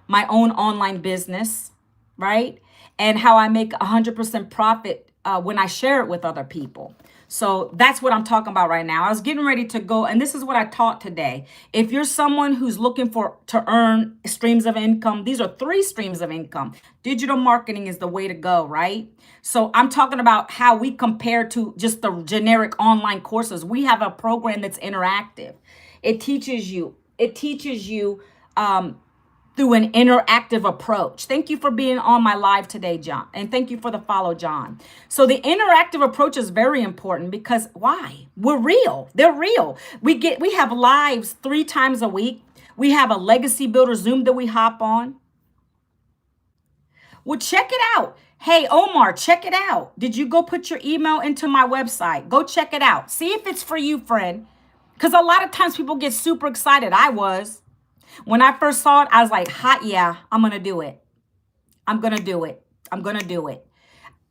my own online business, right? And how I make 100% profit when I share it with other people. So that's what I'm talking about right now. I was getting ready to go, and this is what I taught today. If you're someone who's looking to earn streams of income, these are 3 streams of income. Digital marketing is the way to go, right? So I'm talking about how we compare to just the generic online courses. We have a program that's interactive. It teaches you. Through an interactive approach. Thank you for being on my live today, John. And thank you for the follow, John. So the interactive approach is very important because why? We're real. They're real. We have lives 3 times a week. We have a legacy builder Zoom that we hop on. Well, check it out. Hey, Omar, check it out. Did you go put your email into my website? Go check it out. See if it's for you, friend. Because a lot of times people get super excited. I was. When I first saw it, I was like, hot, yeah, I'm going to do it. I'm going to do it. I'm going to do it.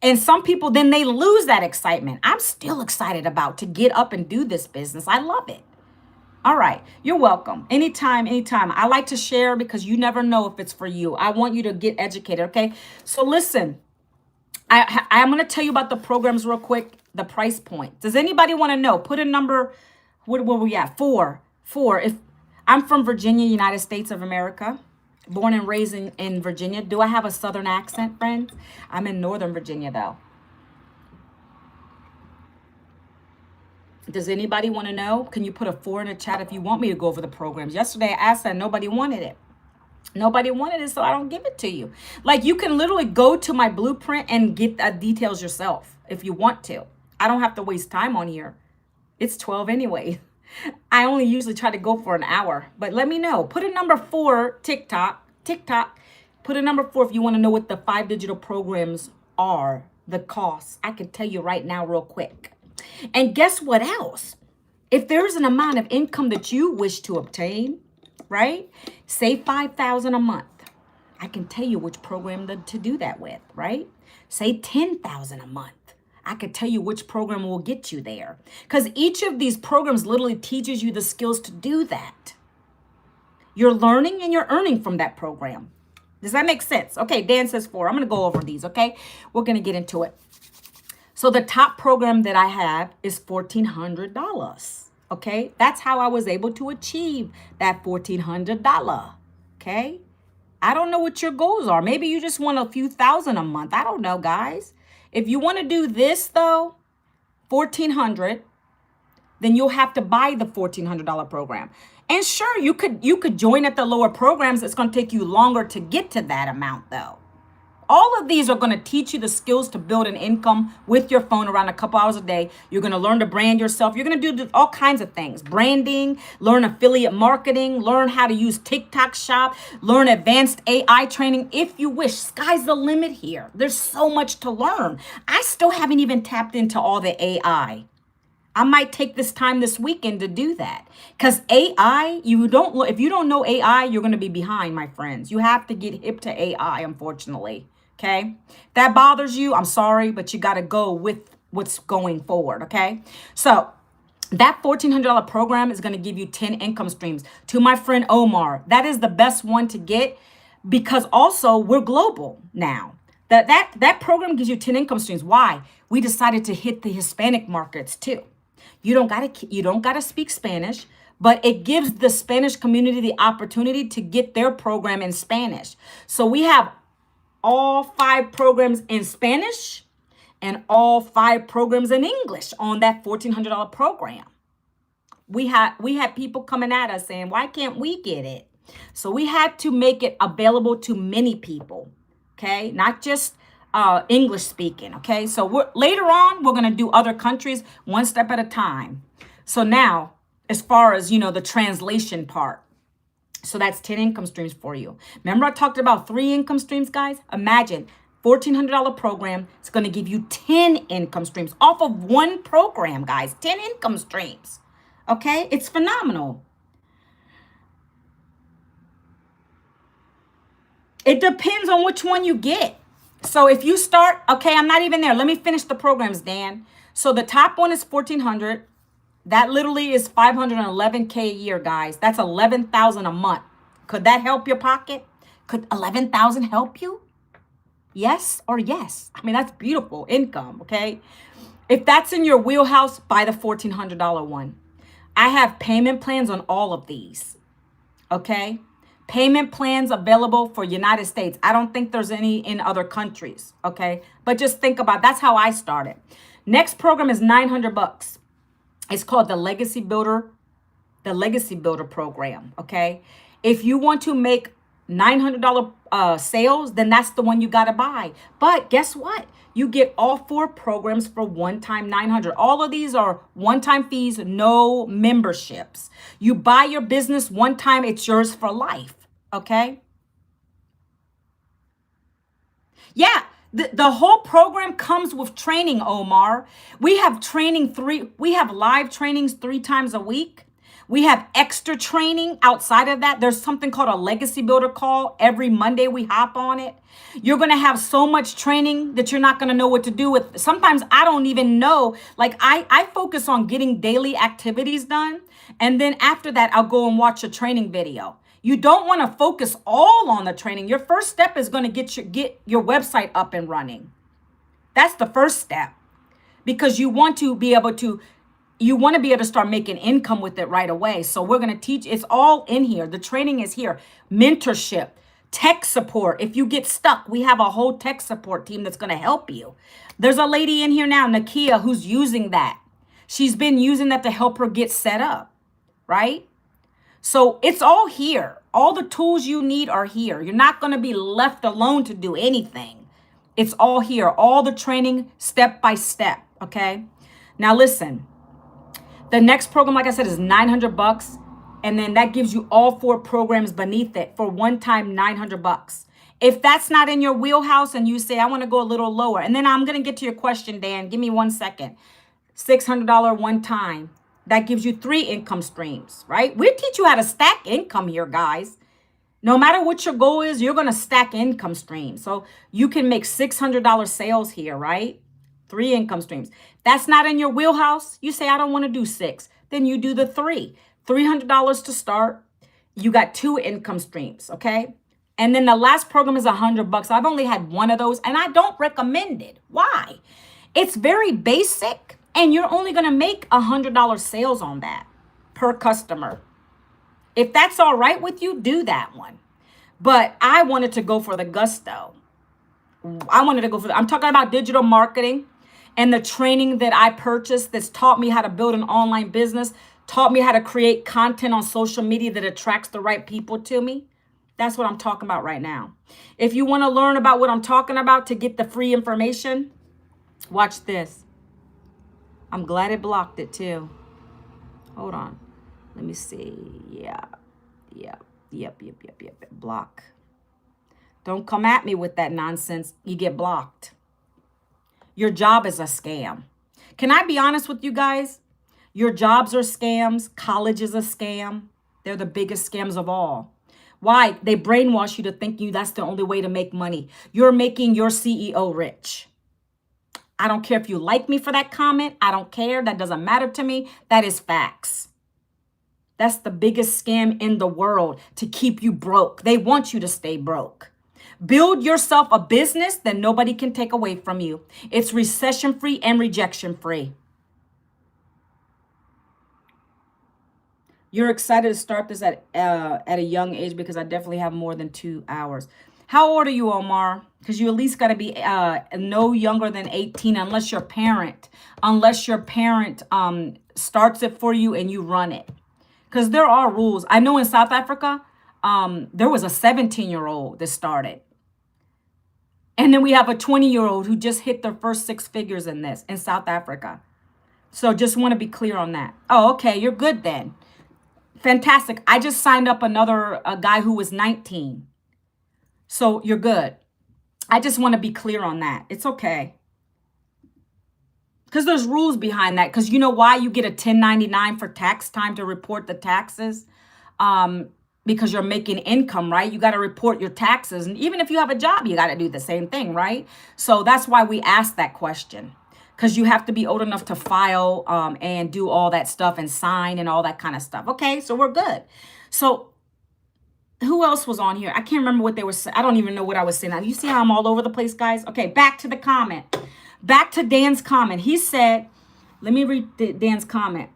And some people, then they lose that excitement. I'm still excited about to get up and do this business. I love it. All right. You're welcome. Anytime, anytime. I like to share because you never know if it's for you. I want you to get educated. Okay. So listen, I'm going to tell you about the programs real quick. The price point. Does anybody want to know? Put a number. What were we at? 4. If I'm from Virginia, United States of America, born and raised in Virginia. Do I have a Southern accent, friends? I'm in Northern Virginia, though. Does anybody want to know? Can you put a 4 in the chat if you want me to go over the programs? Yesterday, I asked that. Nobody wanted it. Nobody wanted it, so I don't give it to you. Like, you can literally go to my blueprint and get the details yourself if you want to. I don't have to waste time on here. It's 12 anyway. I only usually try to go for an hour, but let me know. Put a number 4, TikTok. Put a number 4 if you want to know what the 5 digital programs are, the costs. I can tell you right now real quick. And guess what else? If there's an amount of income that you wish to obtain, right? Say $5,000 a month. I can tell you which program to do that with, right? Say $10,000 a month. I could tell you which program will get you there. Because each of these programs literally teaches you the skills to do that. You're learning and you're earning from that program. Does that make sense? Okay, Dan says 4. I'm going to go over these, okay? We're going to get into it. So the top program that I have is $1,400, okay? That's how I was able to achieve that $1,400, okay? I don't know what your goals are. Maybe you just want a few thousand a month. I don't know, guys. If you want to do this, though, $1,400, then you'll have to buy the $1,400 program. And sure, you could join at the lower programs. It's going to take you longer to get to that amount, though. All of these are going to teach you the skills to build an income with your phone around a couple hours a day. You're going to learn to brand yourself. You're going to do all kinds of things. Branding, learn affiliate marketing, learn how to use TikTok shop, learn advanced AI training if you wish. Sky's the limit here. There's so much to learn. I still haven't even tapped into all the AI. I might take this time this weekend to do that. Because AI, if you don't know AI, you're going to be behind, my friends. You have to get hip to AI, unfortunately. Okay, if that bothers you, I'm sorry, but you got to go with what's going forward. Okay, so that $1,400 program is going to give you 10 income streams. To my friend Omar, that is the best one to get because also we're global now. That program gives you 10 income streams. Why? We decided to hit the Hispanic markets too. You don't gotta speak Spanish, but it gives the Spanish community the opportunity to get their program in Spanish. So we have all 5 programs in Spanish and all 5 programs in English on that $1,400 program. We had people coming at us saying, why can't we get it? So we had to make it available to many people, okay? Not just English speaking, okay? So later on, we're going to do other countries one step at a time. So now, as far as, the translation part, so that's 10 income streams for you. Remember I talked about 3 income streams, guys? Imagine $1,400 program. It's going to give you 10 income streams off of one program, guys. 10 income streams. Okay? It's phenomenal. It depends on which one you get. So if you start, okay, I'm not even there. Let me finish the programs, Dan. So the top one is 1,400. That literally is 511K a year, guys. That's 11,000 a month. Could that help your pocket? Could 11,000 help you? Yes or yes? I mean, that's beautiful income, okay? If that's in your wheelhouse, buy the $1,400 one. I have payment plans on all of these, okay? Payment plans available for United States. I don't think there's any in other countries, okay? But just think about, that's how I started. Next program is $900. It's called the Legacy Builder program, okay? If you want to make $900 sales, then that's the one you got to buy. But guess what? You get all 4 programs for one-time $900. All of these are one-time fees, no memberships. You buy your business one time, it's yours for life, okay? Yeah, the whole program comes with training, Omar. We have live trainings 3 times a week. We have extra training outside of that. There's something called a Legacy Builder call. Every Monday we hop on it. You're going to have so much training that you're not going to know what to do with. Sometimes I don't even know. Like I focus on getting daily activities done. And then after that, I'll go and watch a training video. You don't want to focus all on the training. Your first step is going to get your website up and running. That's the first step, because you want to be able to start making income with it right away. So we're going to teach. It's all in here. The training is here. Mentorship, tech support. If you get stuck, we have a whole tech support team that's going to help you. There's a lady in here now, Nakia, who's using that. She's been using that to help her get set up, right? So it's all here. All the tools you need are here. You're not going to be left alone to do anything. It's all here. All the training step by step. Okay. Now listen, the next program, like I said, is $900. And then that gives you all 4 programs beneath it for one time $900. If that's not in your wheelhouse and you say, I want to go a little lower, and then I'm going to get to your question, Dan, give me 1 second. $600 one time. That gives you 3 income streams, right? We teach you how to stack income here, guys. No matter what your goal is, you're going to stack income streams. So you can make $600 sales here, right? 3 income streams. That's not in your wheelhouse. You say, I don't want to do 6. Then you do the 3. $300 to start. You got 2 income streams, okay? And then the last program is $100. I've only had one of those, and I don't recommend it. Why? It's very basic. And you're only going to make $100 sales on that per customer. If that's all right with you, do that one. But I wanted to go for the gusto. I'm talking about digital marketing and the training that I purchased that's taught me how to build an online business, taught me how to create content on social media that attracts the right people to me. That's what I'm talking about right now. If you want to learn about what I'm talking about to get the free information, watch this. I'm glad it blocked it too. Hold on. Let me see. Yep. Block. Don't come at me with that nonsense. You get blocked. Your job is a scam. Can I be honest with you guys? Your jobs are scams. College is a scam. They're the biggest scams of all. Why? They brainwash you to think that's the only way to make money. You're making your CEO rich. I don't care if you like me for that comment. I don't care. That doesn't matter to me. That is facts. That's the biggest scam in the world, to keep you broke. They want you to stay broke. Build yourself a business that nobody can take away from you. It's recession-free and rejection-free. You're excited to start this at a young age, because I definitely have more than 2 hours. How old are you, Omar? Because you at least got to be no younger than 18, unless your parent starts it for you and you run it. Because there are rules. I know in South Africa, there was a 17-year-old that started. And then we have a 20-year-old who just hit their first 6 figures in South Africa. So just want to be clear on that. Oh, okay. You're good then. Fantastic. I just signed up a guy who was 19. So you're good. I just want to be clear on that. It's okay. Because there's rules behind that. Because you know why you get a 1099 for tax time to report the taxes? Um, because you're making income, right? You got to report your taxes. And even if you have a job, you got to do the same thing, right? So that's why we asked that question. Because you have to be old enough to file and do all that stuff and sign and all that kind of stuff. Okay, so we're good. So who else was on here? I can't remember what they were saying. I don't even know what I was saying. Now, you see how I'm all over the place, guys? Okay, back to the comment. Back to Dan's comment. He said, let me read Dan's comment.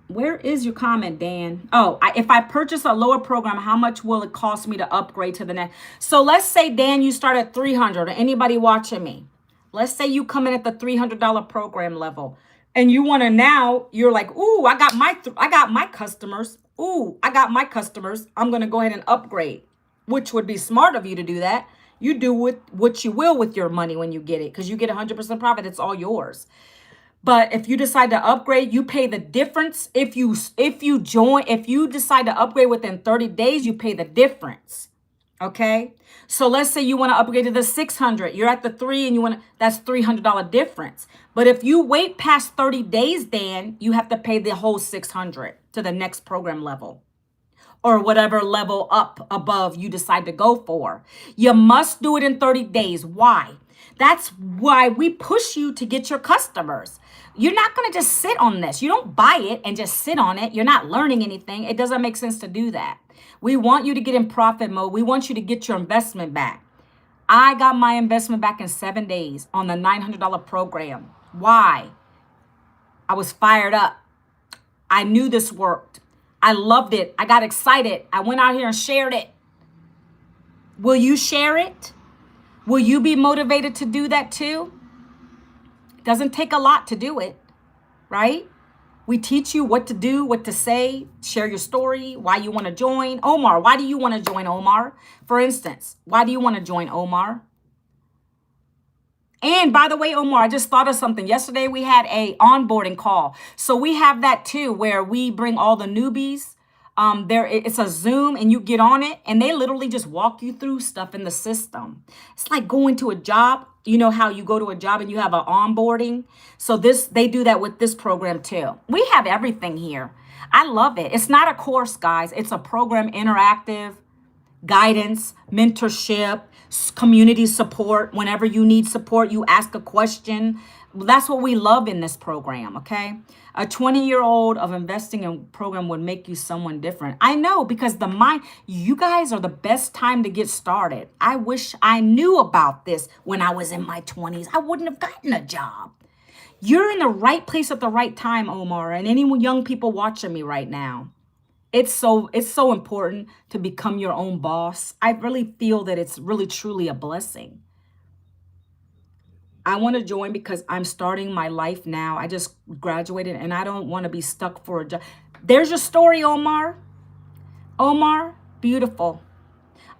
Where is your comment, Dan? Oh, if I purchase a lower program, how much will it cost me to upgrade to the next? So let's say, Dan, you start at 300, or anybody watching me. Let's say you come in at the $300 program level and you want to now, you're like, ooh, I got my customers. Ooh, I got my customers. I'm going to go ahead and upgrade, which would be smart of you to do that. You do what you will with your money when you get it, because you get 100% profit. It's all yours. But if you decide to upgrade, you pay the difference. If you decide to upgrade within 30 days, you pay the difference. Okay? So let's say you want to upgrade to the 600. You're at the 3 and that's $300 difference. But if you wait past 30 days, then you have to pay the whole 600 to the next program level, or whatever level up above you decide to go for. You must do it in 30 days. Why? That's why we push you to get your customers. You're not going to just sit on this. You don't buy it and just sit on it. You're not learning anything. It doesn't make sense to do that. We want you to get in profit mode. We want you to get your investment back. I got my investment back in 7 days on the $900 program. Why? I was fired up. I knew this worked. I loved it. I got excited. I went out here and shared it. Will you share it? Will you be motivated to do that too? It doesn't take a lot to do it, right? We teach you what to do, what to say, share your story, why you want to join. Omar, why do you want to join, Omar? For instance, why do you want to join, Omar? And by the way, Omar, I just thought of something. Yesterday we had a onboarding call. So we have that too, where we bring all the newbies. It's a Zoom and you get on it and they literally just walk you through stuff in the system. It's like going to a job. You know how you go to a job and you have an onboarding. So they do that with this program too. We have everything here. I love it. It's not a course, guys. It's a program, interactive, guidance, mentorship, community support. Whenever you need support, you ask a question. That's what we love in this program, okay? A 20-year-old of investing in program would make you someone different. I know, because you guys are the best time to get started. I wish I knew about this when I was in my 20s. I wouldn't have gotten a job. You're in the right place at the right time, Omar, and any young people watching me right now. It's so important to become your own boss. I really feel that it's really truly a blessing. I want to join because I'm starting my life now. I just graduated and I don't want to be stuck for a job. There's your story, Omar. Omar, beautiful.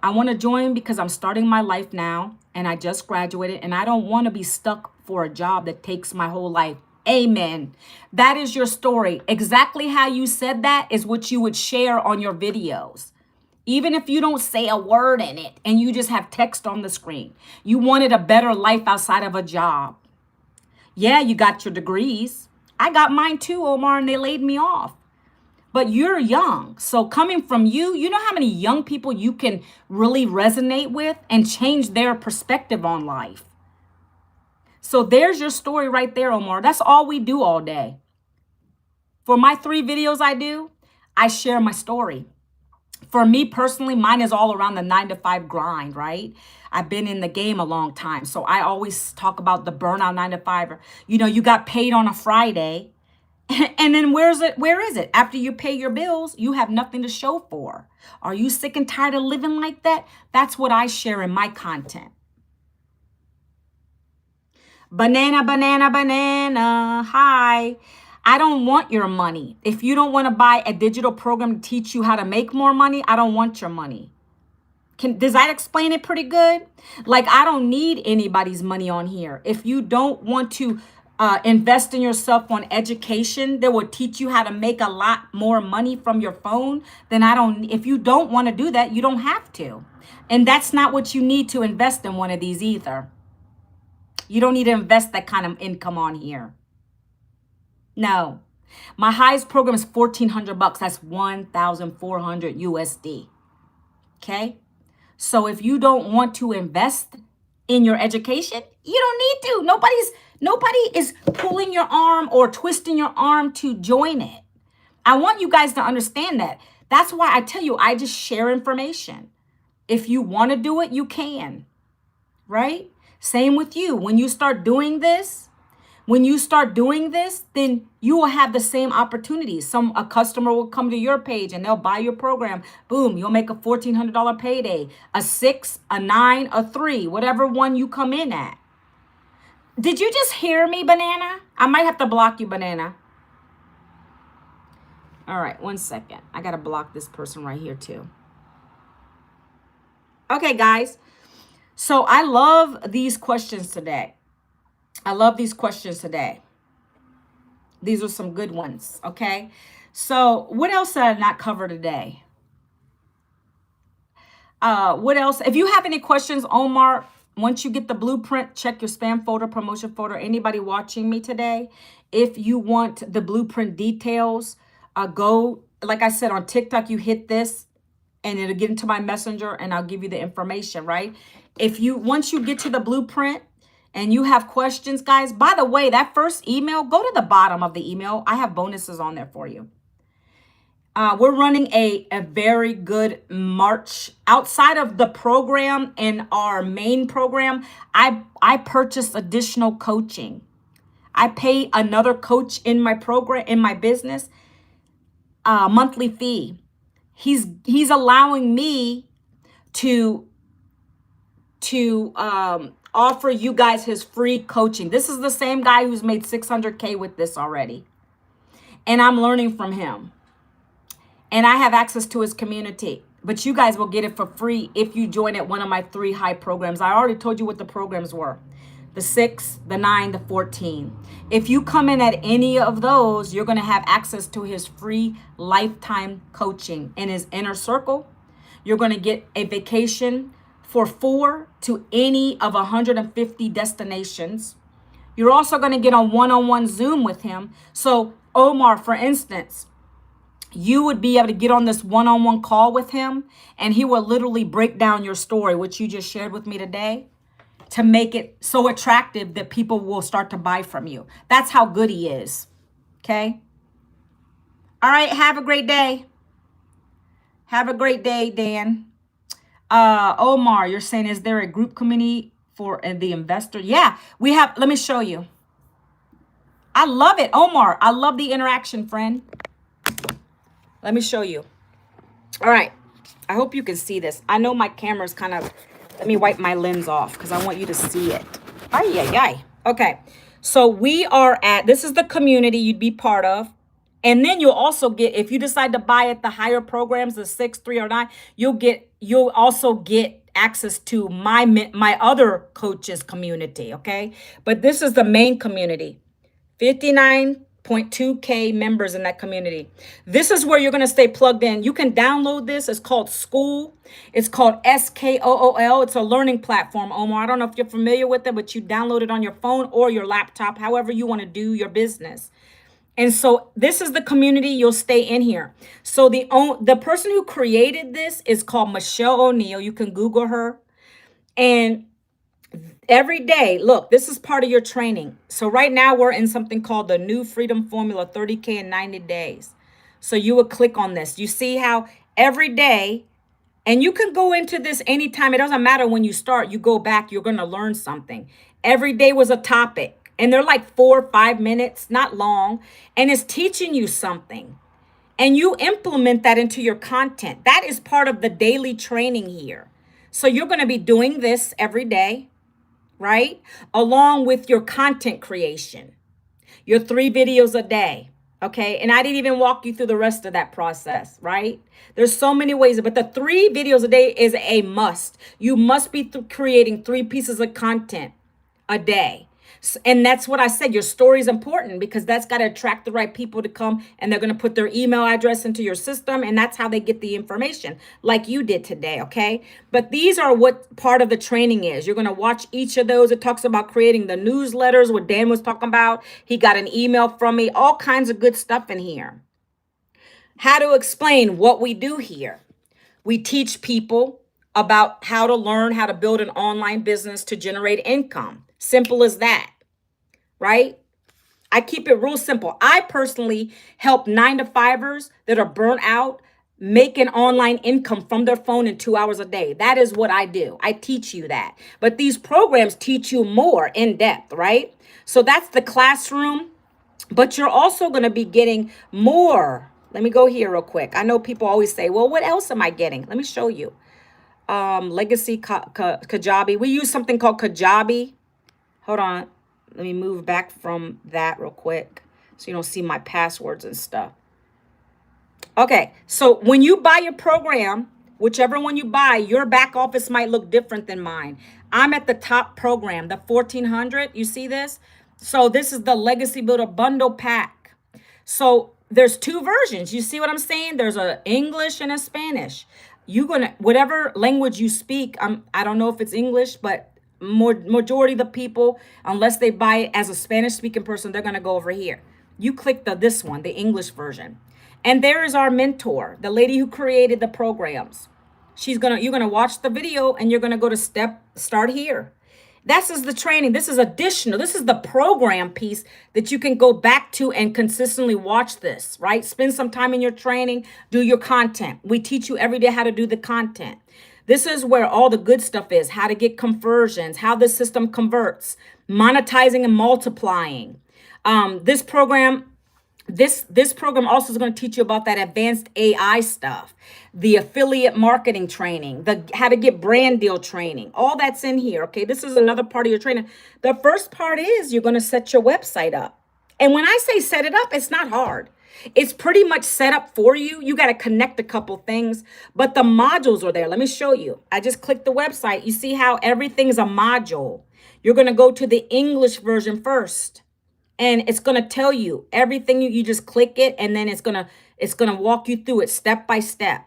I want to join because I'm starting my life now and I just graduated and I don't want to be stuck for a job that takes my whole life. Amen. That is your story. Exactly how you said that is what you would share on your videos. Even if you don't say a word in it and you just have text on the screen. You wanted a better life outside of a job. Yeah, you got your degrees. I got mine too, Omar, and they laid me off. But you're young. So coming from you, you know how many young people you can really resonate with and change their perspective on life. So there's your story right there, Omar. That's all we do all day. For my 3 videos I do, I share my story. For me personally, mine is all around the 9-to-5 grind, right? I've been in the game a long time. So I always talk about the burnout 9-to-5. You got paid on a Friday. And then where is it? After you pay your bills, you have nothing to show for. Are you sick and tired of living like that? That's what I share in my content. Banana, banana, banana. Hi. I don't want your money. If you don't want to buy a digital program to teach you how to make more money, I don't want your money. Does that explain it pretty good? Like, I don't need anybody's money on here. If you don't want to invest in yourself on education that will teach you how to make a lot more money from your phone, then if you don't want to do that, you don't have to. And that's not what you need to invest in one of these either. You don't need to invest that kind of income on here. No. My highest program is $1,400. That's 1,400 USD. Okay? So if you don't want to invest in your education, you don't need to. Nobody is pulling your arm or twisting your arm to join it. I want you guys to understand that. That's why I tell you, I just share information. If you want to do it, you can. Right? Same with you. When you start doing this, then you will have the same opportunities. A customer will come to your page and they'll buy your program. Boom, you'll make a $1,400 payday, a 6, a 9, a 3, whatever one you come in at. Did you just hear me, Banana? I might have to block you, Banana. All right, 1 second. I got to block this person right here too. Okay, guys. So I love these questions today. These are some good ones, okay? So what else did I not cover today? What else? If you have any questions, Omar, once you get the blueprint, check your spam folder, promotion folder. Anybody watching me today, if you want the blueprint details, go, like I said, on TikTok, you hit this and it'll get into my messenger and I'll give you the information, right? Once you get to the blueprint, and you have questions, guys, by the way, that first email, go to the bottom of the email. I have bonuses on there for you. We're running a very good March. Outside of the program and our main program, I purchased additional coaching. I pay another coach in my program, in my business, a monthly fee. He's allowing me to offer you guys his free coaching. This is the same guy who's made 600K with this already. And I'm learning from him. And I have access to his community. But you guys will get it for free if you join at one of my 3 high programs. I already told you what the programs were. The 6, the 9, the 14. If you come in at any of those, you're going to have access to his free lifetime coaching in his inner circle. You're going to get a vacation for 4 to any of 150 destinations. You're also going to get a one-on-one Zoom with him. So Omar, for instance, you would be able to get on this one-on-one call with him and he will literally break down your story, which you just shared with me today, to make it so attractive that people will start to buy from you. That's how good he is. Okay? All right, have a great day. Have a great day, Dan. Omar, you're saying, is there a group community for the investor? Yeah, we have. Let me show you. I love it, Omar. I love the interaction, friend. Let me show you. All right. I hope you can see this. I know my camera's kind of, let me wipe my lens off because I want you to see it. Ay, ay, ay. Okay. So we are at, this is the community you'd be part of. And then you'll also get, if you decide to buy at the higher programs, the 6, 3, or 9, you'll also get access to my other coaches community, okay? But this is the main community. 59.2K members in that community. This is where you're going to stay plugged in. You can download this. It's called School. It's called SKOOL. It's a learning platform, Omar. I don't know if you're familiar with it, but you download it on your phone or your laptop, however you want to do your business. And so this is the community. You'll stay in here. So the person who created this is called Michelle O'Neill. You can Google her. And every day, look, this is part of your training. So right now we're in something called the New Freedom Formula 30K in 90 days. So you would click on this. You see how every day, and you can go into this anytime. It doesn't matter when you start. You go back, you're going to learn something. Every day was a topic. And they're like 4 or 5 minutes, not long. And it's teaching you something. And you implement that into your content. That is part of the daily training here. So you're going to be doing this every day, right? Along with your content creation, your 3 videos a day. Okay. And I didn't even walk you through the rest of that process, right? There's so many ways, but the 3 videos a day is a must. You must be creating 3 pieces of content a day. And that's what I said. Your story is important because that's got to attract the right people to come, and they're going to put their email address into your system. And that's how they get the information, like you did today. Okay. But these are what part of the training is. You're going to watch each of those. It talks about creating the newsletters, what Dan was talking about. He got an email from me, all kinds of good stuff in here. How to explain what we do here. We teach people about how to learn how to build an online business to generate income. Simple as that, right? I keep it real simple. I personally help 9-to-5ers that are burnt out make an online income from their phone in 2 hours a day. That is what I do. I teach you that. But these programs teach you more in depth, right? So that's the classroom. But you're also going to be getting more. Let me go here real quick. I know people always say, well, what else am I getting? Let me show you. Legacy Kajabi. We use something called Kajabi. Hold on. Let me move back from that real quick so you don't see my passwords and stuff. Okay, so when you buy your program, whichever one you buy, your back office might look different than mine. I'm at the top program, the 1400. You see this? So this is the Legacy Builder Bundle Pack. So there's two versions. You see what I'm saying? There's a English and a Spanish. You're gonna, whatever language you speak, I don't know if it's English, but majority of the people, unless they buy it as a Spanish speaking person, they're gonna go over here. You click this one, the English version. And there is our mentor, the lady who created the programs. You're gonna watch the video and you're gonna go to start here. This is the training. This is additional. This is the program piece that you can go back to and consistently watch this, right? Spend some time in your training, do your content. We teach you every day how to do the content. This is where all the good stuff is, how to get conversions, how the system converts, monetizing and multiplying. This program also is going to teach you about that advanced AI stuff, the affiliate marketing training, the how to get brand deal training. All that's in here. Okay, this is another part of your training. The first part is you're going to set your website up. And when I say set it up, it's not hard. It's pretty much set up for you. You got to connect a couple things, but the modules are there. Let me show you. I just clicked the website. You see how everything's a module. You're going to go to the English version first. And it's going to tell you everything. You just click it, and then it's going to walk you through it step by step.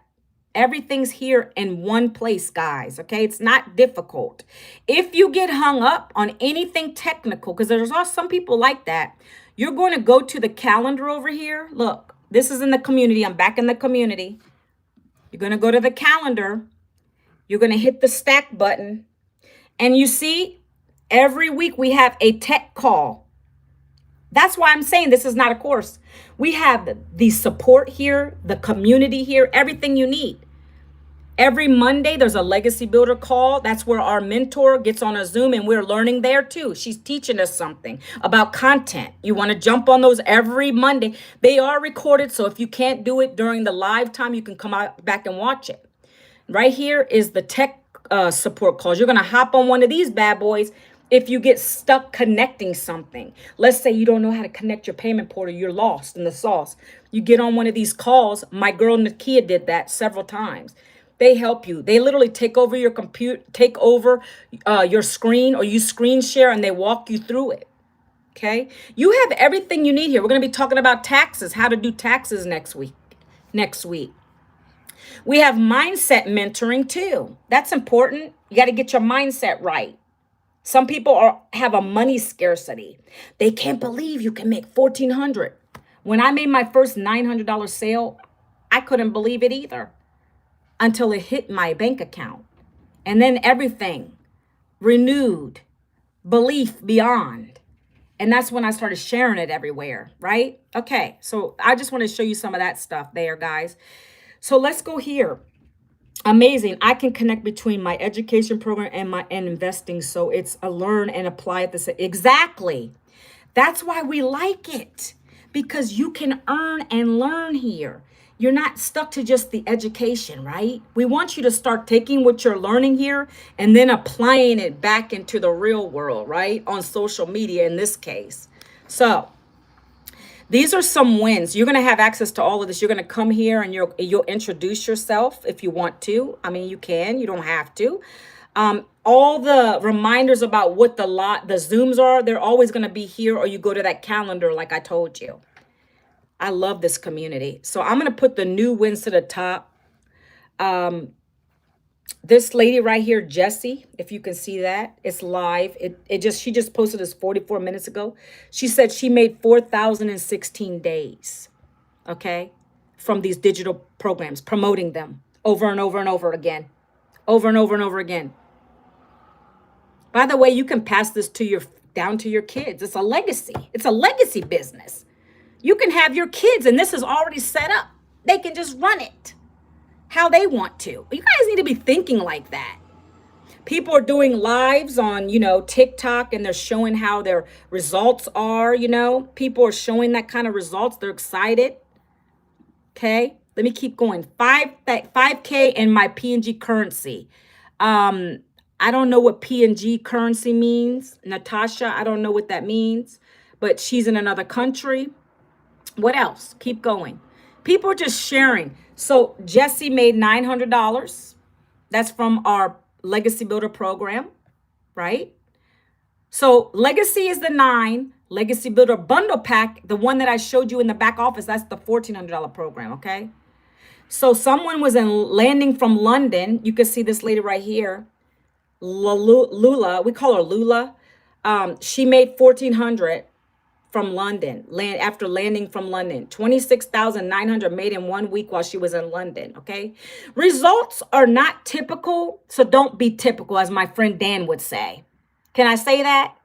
Everything's here in one place, guys. Okay, it's not difficult. If you get hung up on anything technical, because there's also some people like that, you're going to go to the calendar over here. Look, this is in the community. I'm back in the community. You're going to go to the calendar. You're going to hit the stack button. And you see, every week we have a tech call. That's why I'm saying this is not a course. We have the support here, the community here, everything you need. Every Monday, there's a Legacy Builder call. That's where our mentor gets on a Zoom, and we're learning there too. She's teaching us something about content. You want to jump on those every Monday. They are recorded, so if you can't do it during the live time, you can come back and watch it. Right here is the tech support calls. You're going to hop on one of these bad boys. If you get stuck connecting something, let's say you don't know how to connect your payment portal, you're lost in the sauce. You get on one of these calls. My girl Nakia did that several times. They help you. They literally take over your computer, take over your screen, or you screen share, and they walk you through it. Okay. You have everything you need here. We're going to be talking about taxes, how to do taxes next week. We have mindset mentoring too. That's important. You got to get your mindset right. Some people have a money scarcity. They can't believe you can make $1,400. When I made my first $900 sale, I couldn't believe it either until it hit my bank account. And then everything renewed, belief beyond. And that's when I started sharing it everywhere, right? Okay, so I just want to show you some of that stuff there, guys. So let's go here. Amazing. I can connect between my education program and investing. So it's a learn and apply at the same. Exactly. That's why we like it, because you can earn and learn here. You're not stuck to just the education, right? We want you to start taking what you're learning here and then applying it back into the real world, right? On social media in this case. So these are some wins. You're going to have access to all of this. You're going to come here and you'll introduce yourself if you want to. I mean, you can. You don't have to. All the reminders about what the Zooms are, they're always going to be here, or you go to that calendar like I told you. I love this community. So I'm going to put the new wins to the top. This lady right here, Jessie, if you can see that, it's live. She just posted this 44 minutes ago. She said she made 4,016 days, okay, from these digital programs, promoting them over and over and over again, over and over and over again. By the way, you can pass this to your down to your kids. It's a legacy. It's a legacy business. You can have your kids, and this is already set up. They can just run it how they want to. You guys need to be thinking like that. People are doing lives on, TikTok, and they're showing how their results are, People are showing that kind of results. They're excited. Okay. Let me keep going. 5K in my PNG currency. I don't know what PNG currency means. Natasha, I don't know what that means, but she's in another country. What else? Keep going. People are just sharing. So Jesse made $900. That's from our Legacy Builder program, right? So Legacy is the 9. Legacy Builder Bundle Pack, the one that I showed you in the back office, that's the $1,400 program, okay? So someone was landing from London. You can see this lady right here. Lula, we call her Lula. She made $1,400 from London, after landing from London. 26,900 made in 1 week while she was in London, okay? Results are not typical, so don't be typical, as my friend Dan would say. Can I say that?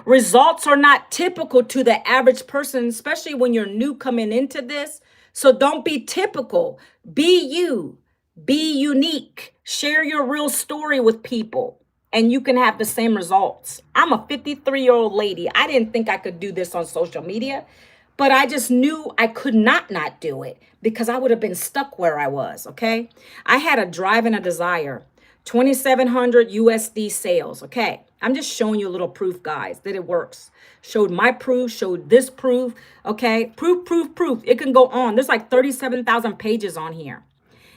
Results are not typical to the average person, especially when you're new coming into this. So don't be typical. Be you. Be unique. Share your real story with people, and you can have the same results. I'm a 53-year-old lady. I didn't think I could do this on social media, but I just knew I could not do it because I would have been stuck where I was, okay? I had a drive and a desire. 2,700 USD sales, okay? I'm just showing you a little proof, guys, that it works. Showed my proof, showed this proof, okay? Proof. It can go on. There's like 37,000 pages on here.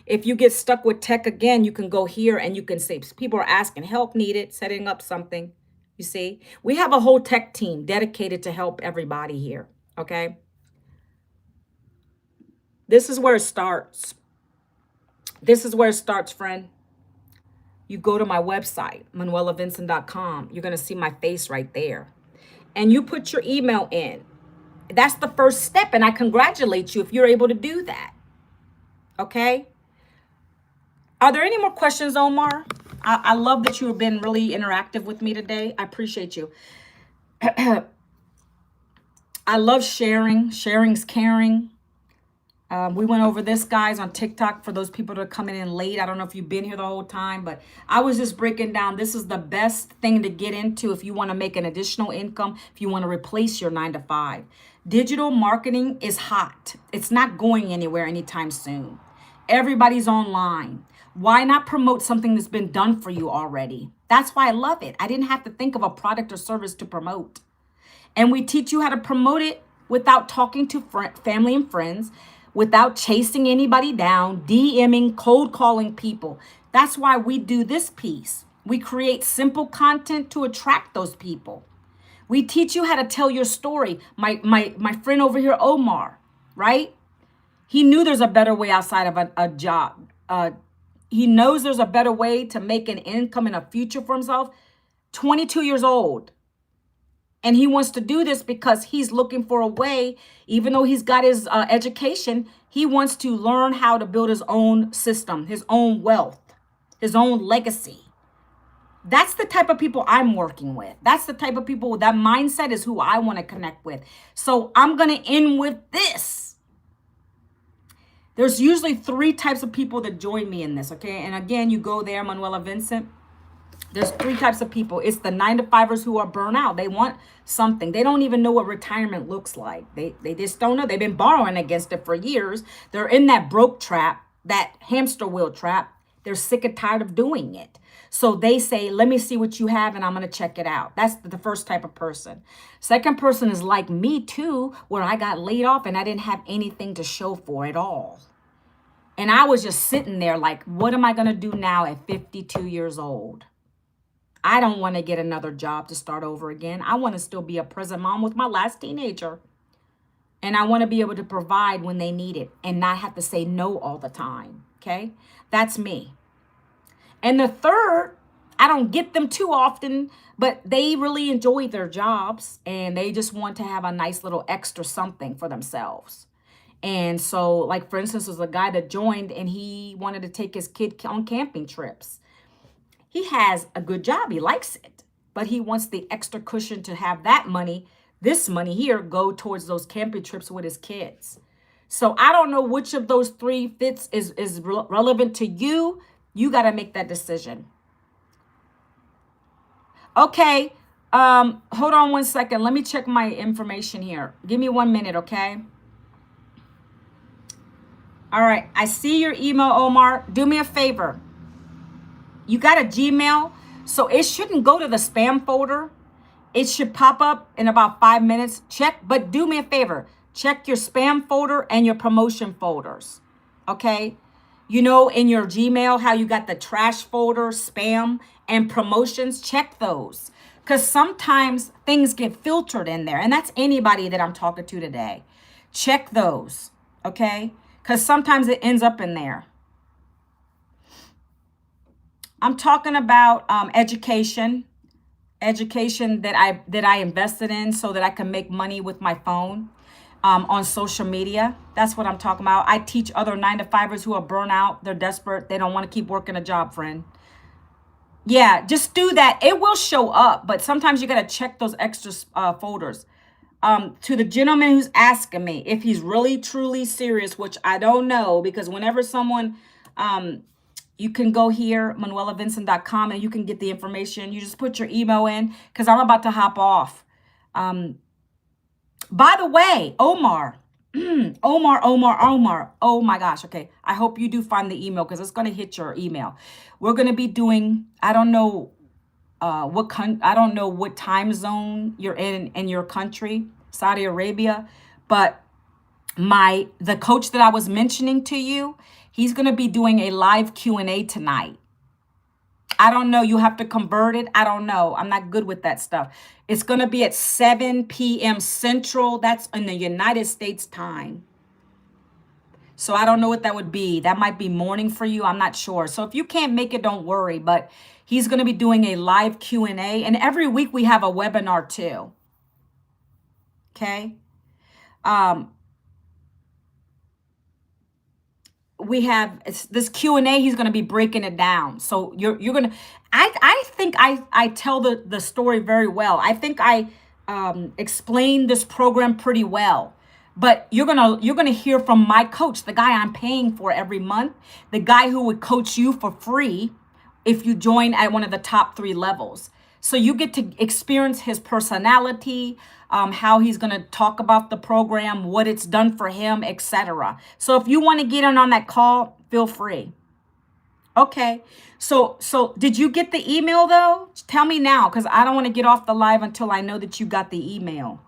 If you get stuck with tech again, you can go here and you can say, people are asking, help needed, setting up something. You see, we have a whole tech team dedicated to help everybody here, okay? This is where it starts. This is where it starts, friend. You go to my website, manuelavincent.com. You're going to see my face right there. And you put your email in. That's the first step, and I congratulate you if you're able to do that, okay? Are there any more questions, Omar? I love that you have been really interactive with me today. I appreciate you. I love sharing. Sharing's caring. We went over this, guys, on TikTok for those people that are coming in late. I don't know if you've been here the whole time, but I was just breaking down. This is the best thing to get into if you want to make an additional income, if you want to replace your 9-to-5. Digital marketing is hot. It's not going anywhere anytime soon. Everybody's online. Why not promote something that's been done for you already? That's why I love it. I didn't have to think of a product or service to promote. And we teach you how to promote it without talking to family and friends, without chasing anybody down, DMing, cold calling people. That's why we do this piece. We create simple content to attract those people. We teach you how to tell your story. My friend over here, Omar, right? He knew there's a better way outside of a job. He knows there's a better way to make an income and a future for himself. 22 years old. And he wants to do this because he's looking for a way, even though he's got his education, he wants to learn how to build his own system, his own wealth, his own legacy. That's the type of people I'm working with. That's the type of people, that mindset is who I want to connect with. So I'm going to end with this. There's usually 3 types of people that join me in this, okay? And again, you go there, Manuela Vincent. There's 3 types of people. It's the 9-to-5ers who are burnt out. They want something. They don't even know what retirement looks like. They just don't know. They've been borrowing against it for years. They're in that broke trap, that hamster wheel trap. They're sick and tired of doing it. So they say, let me see what you have and I'm going to check it out. That's the first type of person. Second person is like me too, where I got laid off and I didn't have anything to show for it all. And I was just sitting there like, what am I going to do now at 52 years old? I don't want to get another job to start over again. I want to still be a present mom with my last teenager. And I want to be able to provide when they need it and not have to say no all the time. Okay. That's me. And the third, I don't get them too often, but they really enjoy their jobs and they just want to have a nice little extra something for themselves. And so, like, for instance, there's a guy that joined and he wanted to take his kid on camping trips. He has a good job, he likes it, but he wants the extra cushion to have that money, this money here, go towards those camping trips with his kids. So I don't know which of those three fits is relevant to you. You got to make that decision. Okay. Hold on one second. Let me check my information here. Give me 1 minute, okay? All right. I see your email, Omar. Do me a favor. You got a Gmail, so it shouldn't go to the spam folder. It should pop up in about 5 minutes. Check, but do me a favor. Check your spam folder and your promotion folders, okay? You know, in your Gmail, how you got the trash folder, spam, and promotions, check those. Because sometimes things get filtered in there, and that's anybody that I'm talking to today. Check those, okay? Because sometimes it ends up in there. I'm talking about education that I invested in so that I can make money with my phone on social media. That's what I'm talking about. I teach other 9-to-5ers who are burnt out. They're desperate. They don't want to keep working a job, friend. Yeah, just do that. It will show up, but sometimes you got to check those extra folders. To the gentleman who's asking me if he's really truly serious, which I don't know, because whenever someone you can go here, manuelavincent.com, and you can get the information. You just put your email in because I'm about to hop off. By the way, Omar, Omar. Oh my gosh. Okay. I hope you do find the email because it's going to hit your email. We're going to be doing, I don't know I don't know what time zone you're in your country, Saudi Arabia, but the coach that I was mentioning to you, he's going to be doing a live Q&A tonight. I don't know. You have to convert it. I don't know. I'm not good with that stuff. It's going to be at 7 p.m. Central. That's in the United States time. So I don't know what that would be. That might be morning for you. I'm not sure. So if you can't make it, don't worry. But he's going to be doing a live Q&A. And every week we have a webinar too. Okay. We have this Q&A. He's going to be breaking it down. So you're going to, I think I tell the story very well. I think I explain this program pretty well. But you're gonna hear from my coach, the guy I'm paying for every month, the guy who would coach you for free if you join at one of the top 3 levels. So you get to experience his personality, how he's gonna talk about the program, what it's done for him, etc. So if you want to get in on that call, feel free. Okay. So did you get the email though? Tell me now, because I don't want to get off the live until I know that you got the email.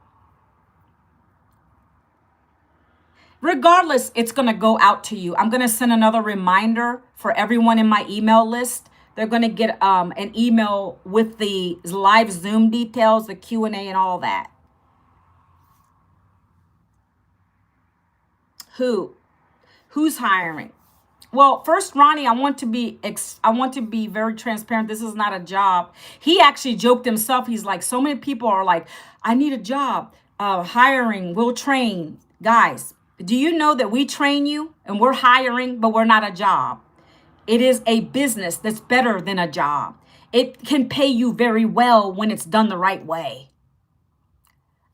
Regardless, it's going to go out to you. I'm going to send another reminder for everyone in my email list. They're going to get an email with the live Zoom details, the Q&A and all that. Who's hiring? Well, first, Ronnie, I want to be very transparent. This is not a job. He actually joked himself. He's like, so many people are like, I need a job. Hiring, we'll train. Guys, do you know that we train you and we're hiring, but we're not a job? It is a business that's better than a job. It can pay you very well when it's done the right way.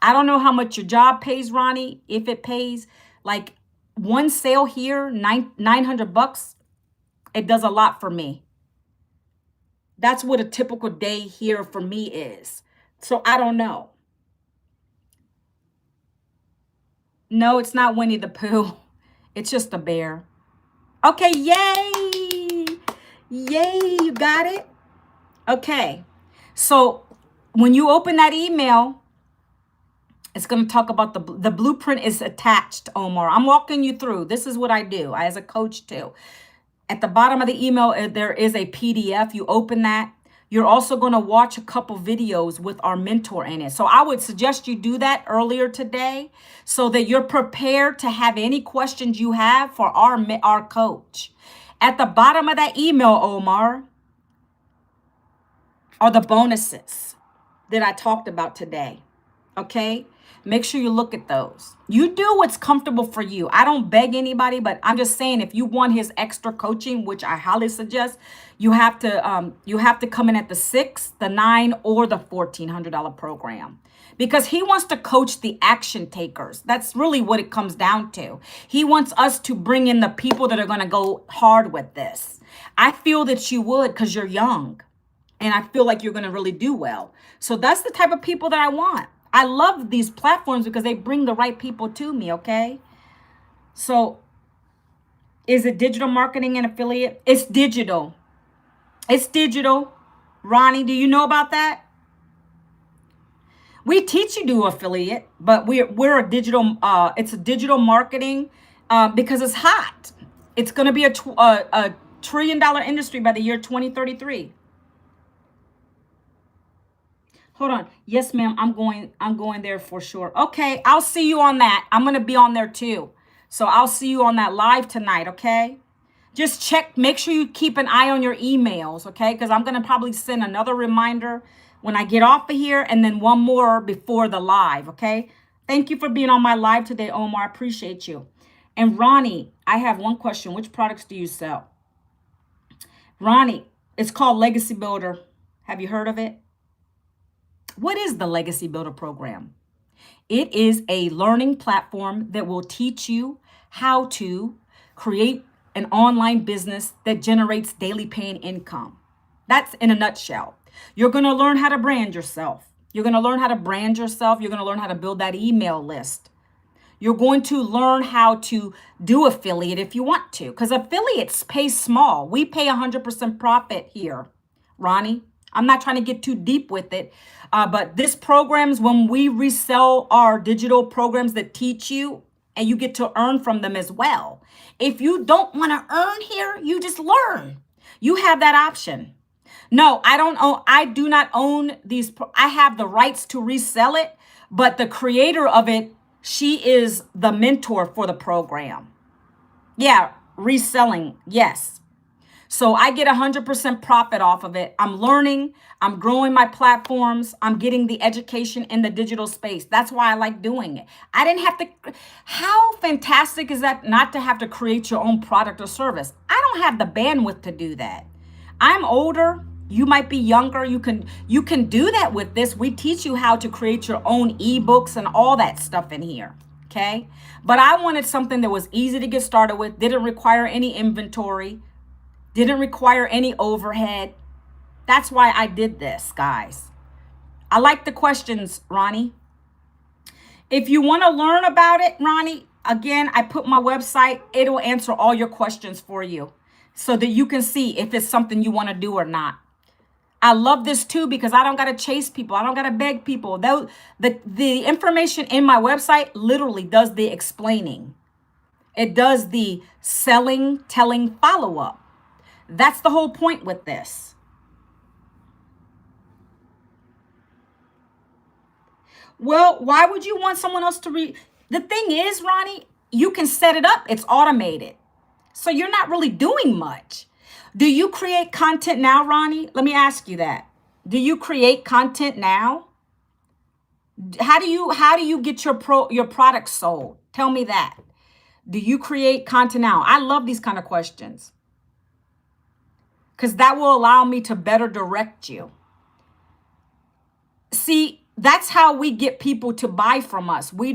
I don't know how much your job pays, Ronnie. If it pays like one sale here, $900, it does a lot for me. That's what a typical day here for me is. So I don't know. No, it's not Winnie the Pooh. It's just a bear. Okay, yay. Yay, you got it? Okay. So when you open that email, it's going to talk about the blueprint is attached, Omar. I'm walking you through. This is what I do as a coach too. At the bottom of the email, there is a PDF. You open that. You're also going to watch a couple videos with our mentor in it. So I would suggest you do that earlier today so that you're prepared to have any questions you have for our coach. At the bottom of that email, Omar, are the bonuses that I talked about today. Okay? Make sure you look at those. You do what's comfortable for you. I don't beg anybody, but I'm just saying if you want his extra coaching, which I highly suggest, you have to come in at the 6, the 9, or the $1,400 program. Because he wants to coach the action takers. That's really what it comes down to. He wants us to bring in the people that are going to go hard with this. I feel that you would because you're young. And I feel like you're going to really do well. So that's the type of people that I want. I love these platforms because they bring the right people to me, okay? So is it digital marketing and affiliate? It's digital. It's digital. Ronnie, do you know about that? We teach you to do affiliate, but we're a digital, it's a digital marketing because it's hot. It's going to be a $1 trillion industry by the year 2033. Hold on. Yes, ma'am. I'm going there for sure. Okay. I'll see you on that. I'm going to be on there too. So I'll see you on that live tonight. Okay. Just check, make sure you keep an eye on your emails. Okay. Because I'm going to probably send another reminder when I get off of here and then one more before the live. Okay. Thank you for being on my live today, Omar. I appreciate you. And Ronnie, I have one question. Which products do you sell? Ronnie, it's called Legacy Builder. Have you heard of it? What is the Legacy Builder program? It is a learning platform that will teach you how to create an online business that generates daily paying income. That's in a nutshell. You're going to learn how to brand yourself. You're going to learn how to brand yourself. You're going to learn how to build that email list. You're going to learn how to do affiliate if you want to, because affiliates pay small. We pay 100% profit here, Ronnie. I'm not trying to get too deep with it, but this programs, when we resell our digital programs that teach you, and you get to earn from them as well. If you don't want to earn here, you just learn. You have that option. No, I do not own these. I have the rights to resell it, but the creator of it, she is the mentor for the program. Yeah, reselling, yes. So I get 100% profit off of it. I'm learning, I'm growing my platforms, I'm getting the education in the digital space. That's why I like doing it. I didn't have to, how fantastic is that not to have to create your own product or service? I don't have the bandwidth to do that. I'm older, you might be younger, you can do that with this. We teach you how to create your own ebooks and all that stuff in here. Okay? But I wanted something that was easy to get started with, didn't require any inventory, didn't require any overhead. That's why I did this, guys. I like the questions, Ronnie. If you want to learn about it, Ronnie, again, I put my website. It'll answer all your questions for you so that you can see if it's something you want to do or not. I love this too because I don't got to chase people. I don't got to beg people. The information in my website literally does the explaining. It does the selling, telling, follow-up. That's the whole point with this. Well, why would you want someone else to read? The thing is, Ronnie, you can set it up. It's automated. So you're not really doing much. Do you create content now, Ronnie? Let me ask you that. Do you create content now? How do you get your product sold? Tell me that. Do you create content now? I love these kind of questions, because that will allow me to better direct you. See, that's how we get people to buy from us. I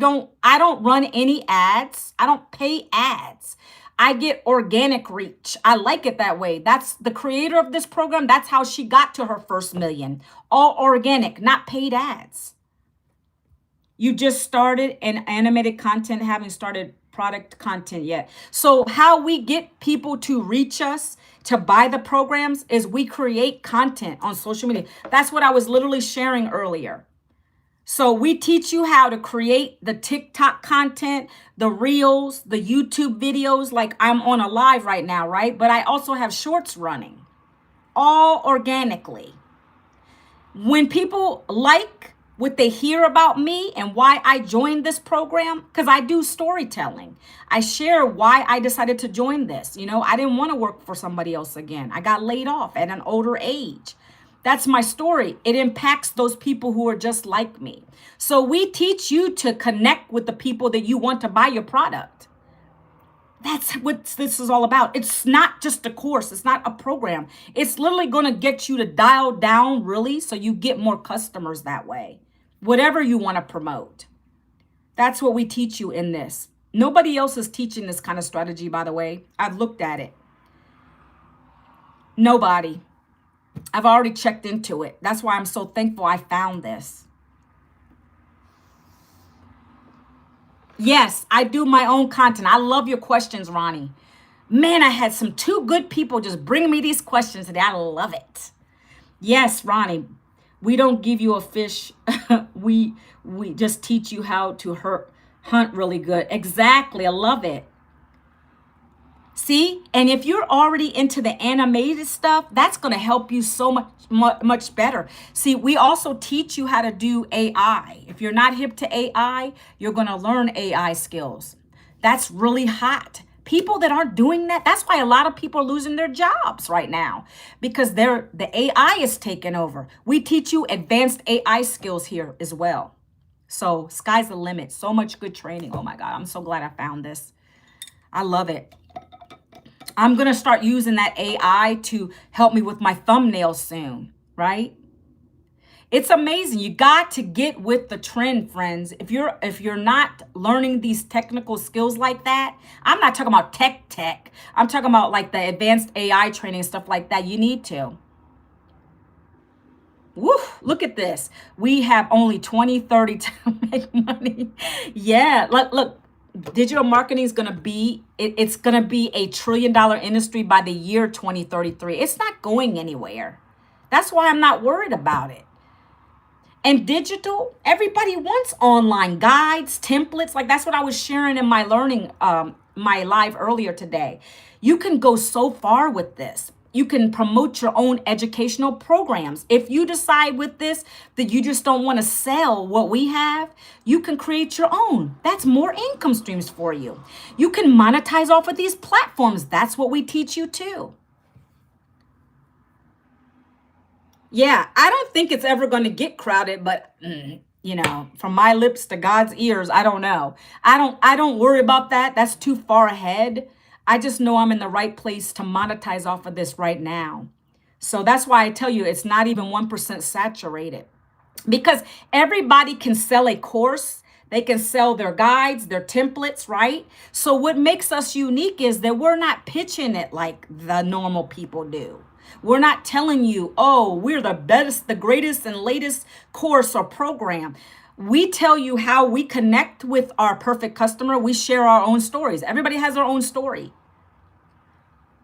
don't run any ads. I don't pay ads. I get organic reach. I like it that way. That's the creator of this program. That's how she got to her first million. All organic, not paid ads. You just started in animated content, haven't started product content yet. So how we get people to reach us to buy the programs is we create content on social media. That's what I was literally sharing earlier. So we teach you how to create the TikTok content, the reels, the YouTube videos, like I'm on a live right now, right? But I also have shorts running, all organically. When people like what they hear about me and why I joined this program, because I do storytelling, I share why I decided to join this. I didn't want to work for somebody else again. I got laid off at an older age. That's my story. It impacts those people who are just like me. So we teach you to connect with the people that you want to buy your product. That's what this is all about. It's not just a course. It's not a program. It's literally going to get you to dial down really so you get more customers that way. Whatever you want to promote. That's what we teach you in this. Nobody else is teaching this kind of strategy, by the way. I've looked at it. Nobody. I've already checked into it. That's why I'm so thankful I found this. Yes, I do my own content. I love your questions, Ronnie. Man, I had some two good people just bring me these questions today. I love it. Yes, Ronnie, we don't give you a fish. we just teach you how to hunt really good. Exactly. I love it. See, and if you're already into the animated stuff, that's going to help you so much better. See, we also teach you how to do AI. If you're not hip to AI, you're going to learn AI skills. That's really hot. People that aren't doing that, that's why a lot of people are losing their jobs right now, because the AI is taking over. We teach you advanced AI skills here as well. So sky's the limit. So much good training. Oh my God, I'm so glad I found this. I love it. I'm going to start using that AI to help me with my thumbnails soon, right? It's amazing. You got to get with the trend, friends. If you're not learning these technical skills like that, I'm not talking about tech. I'm talking about like the advanced AI training and stuff like that. You need to. Woo, look at this. We have only 2030 to make money. Yeah, look. Digital marketing is going to be, it's going to be a $1 trillion industry by the year 2033. It's not going anywhere. That's why I'm not worried about it. And digital, everybody wants online guides, templates. Like that's what I was sharing in my learning, my live earlier today. You can go so far with this. You can promote your own educational programs. If you decide with this that you just don't want to sell what we have, you can create your own. That's more income streams for you. You can monetize off of these platforms. That's what we teach you too. Yeah, I don't think it's ever going to get crowded, but from my lips to God's ears, I don't know. I don't worry about that. That's too far ahead. I just know I'm in the right place to monetize off of this right now. So that's why I tell you it's not even 1% saturated, because everybody can sell a course. They can sell their guides, their templates, right? So what makes us unique is that we're not pitching it like the normal people do. We're not telling you, oh, we're the best, the greatest and latest course or program. We tell you how we connect with our perfect customer. We share our own stories. Everybody has their own story.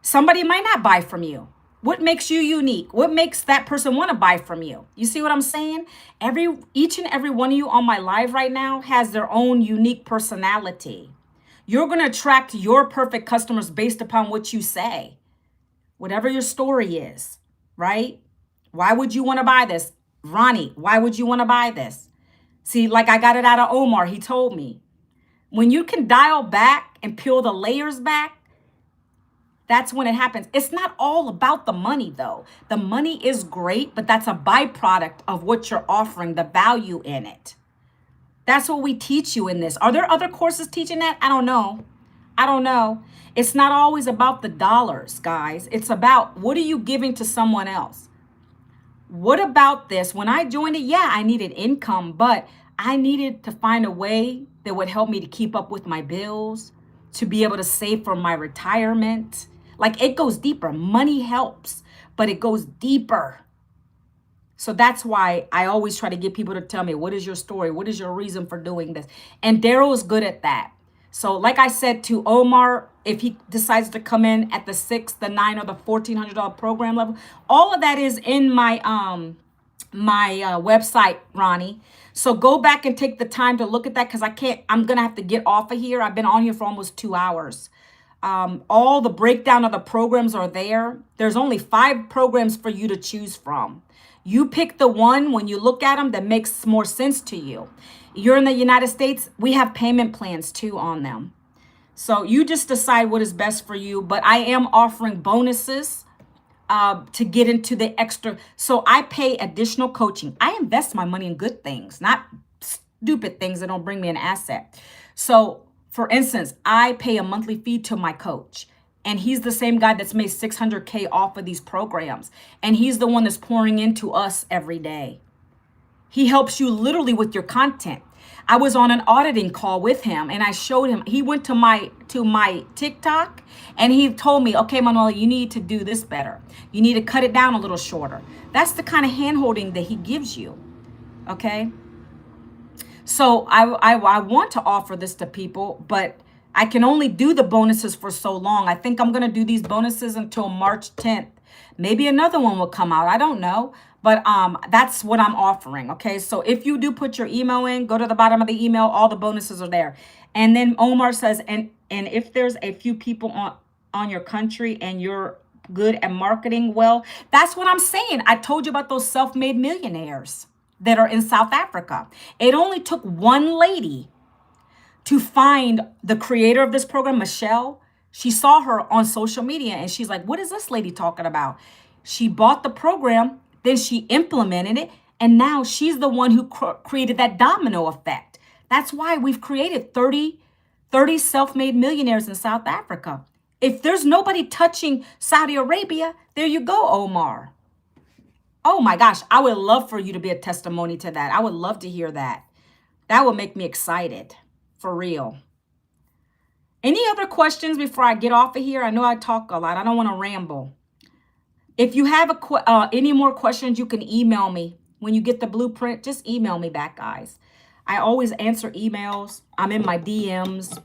Somebody might not buy from you. What makes you unique? What makes that person want to buy from you? You see what I'm saying? Each and every one of you on my live right now has their own unique personality. You're going to attract your perfect customers based upon what you say. Whatever your story is, right? Why would you want to buy this? Ronnie, why would you want to buy this? See, like I got it out of Omar. He told me, when you can dial back and peel the layers back, that's when it happens. It's not all about the money, though. The money is great, but that's a byproduct of what you're offering, the value in it. That's what we teach you in this. Are there other courses teaching that? I don't know. It's not always about the dollars, guys. It's about, what are you giving to someone else? What about this? When I joined it, yeah, I needed income, but I needed to find a way that would help me to keep up with my bills, to be able to save for my retirement. Like, it goes deeper. Money helps, but it goes deeper. So that's why I always try to get people to tell me, what is your story? What is your reason for doing this? And Daryl is good at that. So like I said to Omar, if he decides to come in at the 6, the 9, or the $1,400 program level, all of that is in my website, Ronnie. So go back and take the time to look at that, because I'm going to have to get off of here. I've been on here for almost 2 hours. All the breakdown of the programs are there. There's only 5 programs for you to choose from. You pick the one when you look at them that makes more sense to you. You're in the United States, we have payment plans too on them. So you just decide what is best for you. But I am offering bonuses to get into the extra. So I pay additional coaching. I invest my money in good things, not stupid things that don't bring me an asset. So for instance, I pay a monthly fee to my coach. And he's the same guy that's made 600K off of these programs. And he's the one that's pouring into us every day. He helps you literally with your content. I was on an auditing call with him and I showed him, he went to my TikTok and he told me, okay, Manuela, you need to do this better. You need to cut it down a little shorter. That's the kind of hand holding that he gives you. Okay. So I want to offer this to people, but I can only do the bonuses for so long. I think I'm going to do these bonuses until March 10th. Maybe another one will come out. I don't know. But that's what I'm offering. Okay. So if you do put your email in, go to the bottom of the email. All the bonuses are there. And then Omar says, and if there's a few people on your country and you're good at marketing, well, that's what I'm saying. I told you about those self-made millionaires that are in South Africa. It only took one lady to find the creator of this program, Michelle. She saw her on social media and she's like, what is this lady talking about? She bought the program, then she implemented it, and now she's the one who created that domino effect. That's why we've created 30 self-made millionaires in South Africa. If there's nobody touching Saudi Arabia, there you go, Omar. Oh my gosh, I would love for you to be a testimony to that. I would love to hear that. That would make me excited, for real. Any other questions before I get off of here? I know I talk a lot. I don't want to ramble. If you have any more questions, you can email me. When you get the blueprint, just email me back, guys. I always answer emails. I'm in my DMs.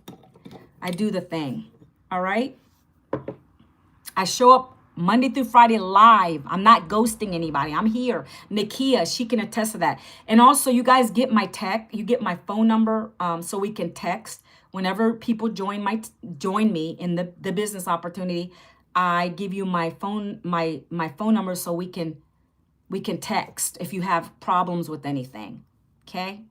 I do the thing. All right? I show up Monday through Friday live. I'm not ghosting anybody. I'm here. Nakia, she can attest to that. And also, you guys get my you get my phone number so we can text. Whenever people join me in the business opportunity, I give you my phone number so we can text if you have problems with anything. Okay?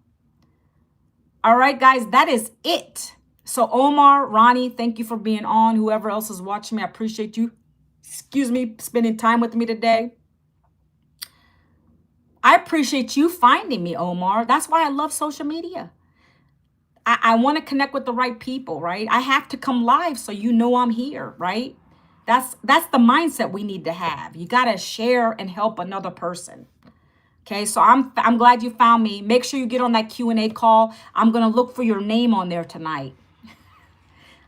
All right, guys, that is it. So Omar, Ronnie, thank you for being on. Whoever else is watching me, I appreciate you. Spending time with me today. I appreciate you finding me, Omar. That's why I love social media. I want to connect with the right people, right? I have to come live so you know I'm here, right? That's the mindset we need to have. You got to share and help another person. Okay, so I'm glad you found me. Make sure you get on that Q&A call. I'm going to look for your name on there tonight.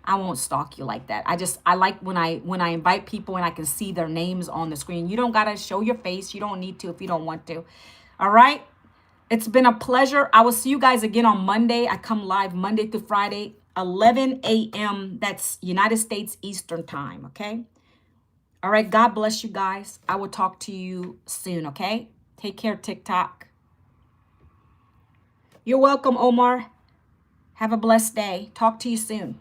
I won't stalk you like that. I like when I invite people and I can see their names on the screen. You don't got to show your face. You don't need to if you don't want to. All right? It's been a pleasure. I will see you guys again on Monday. I come live Monday through Friday, 11 a.m. That's United States Eastern Time, okay? All right, God bless you guys. I will talk to you soon, okay? Take care, TikTok. You're welcome, Omar. Have a blessed day. Talk to you soon.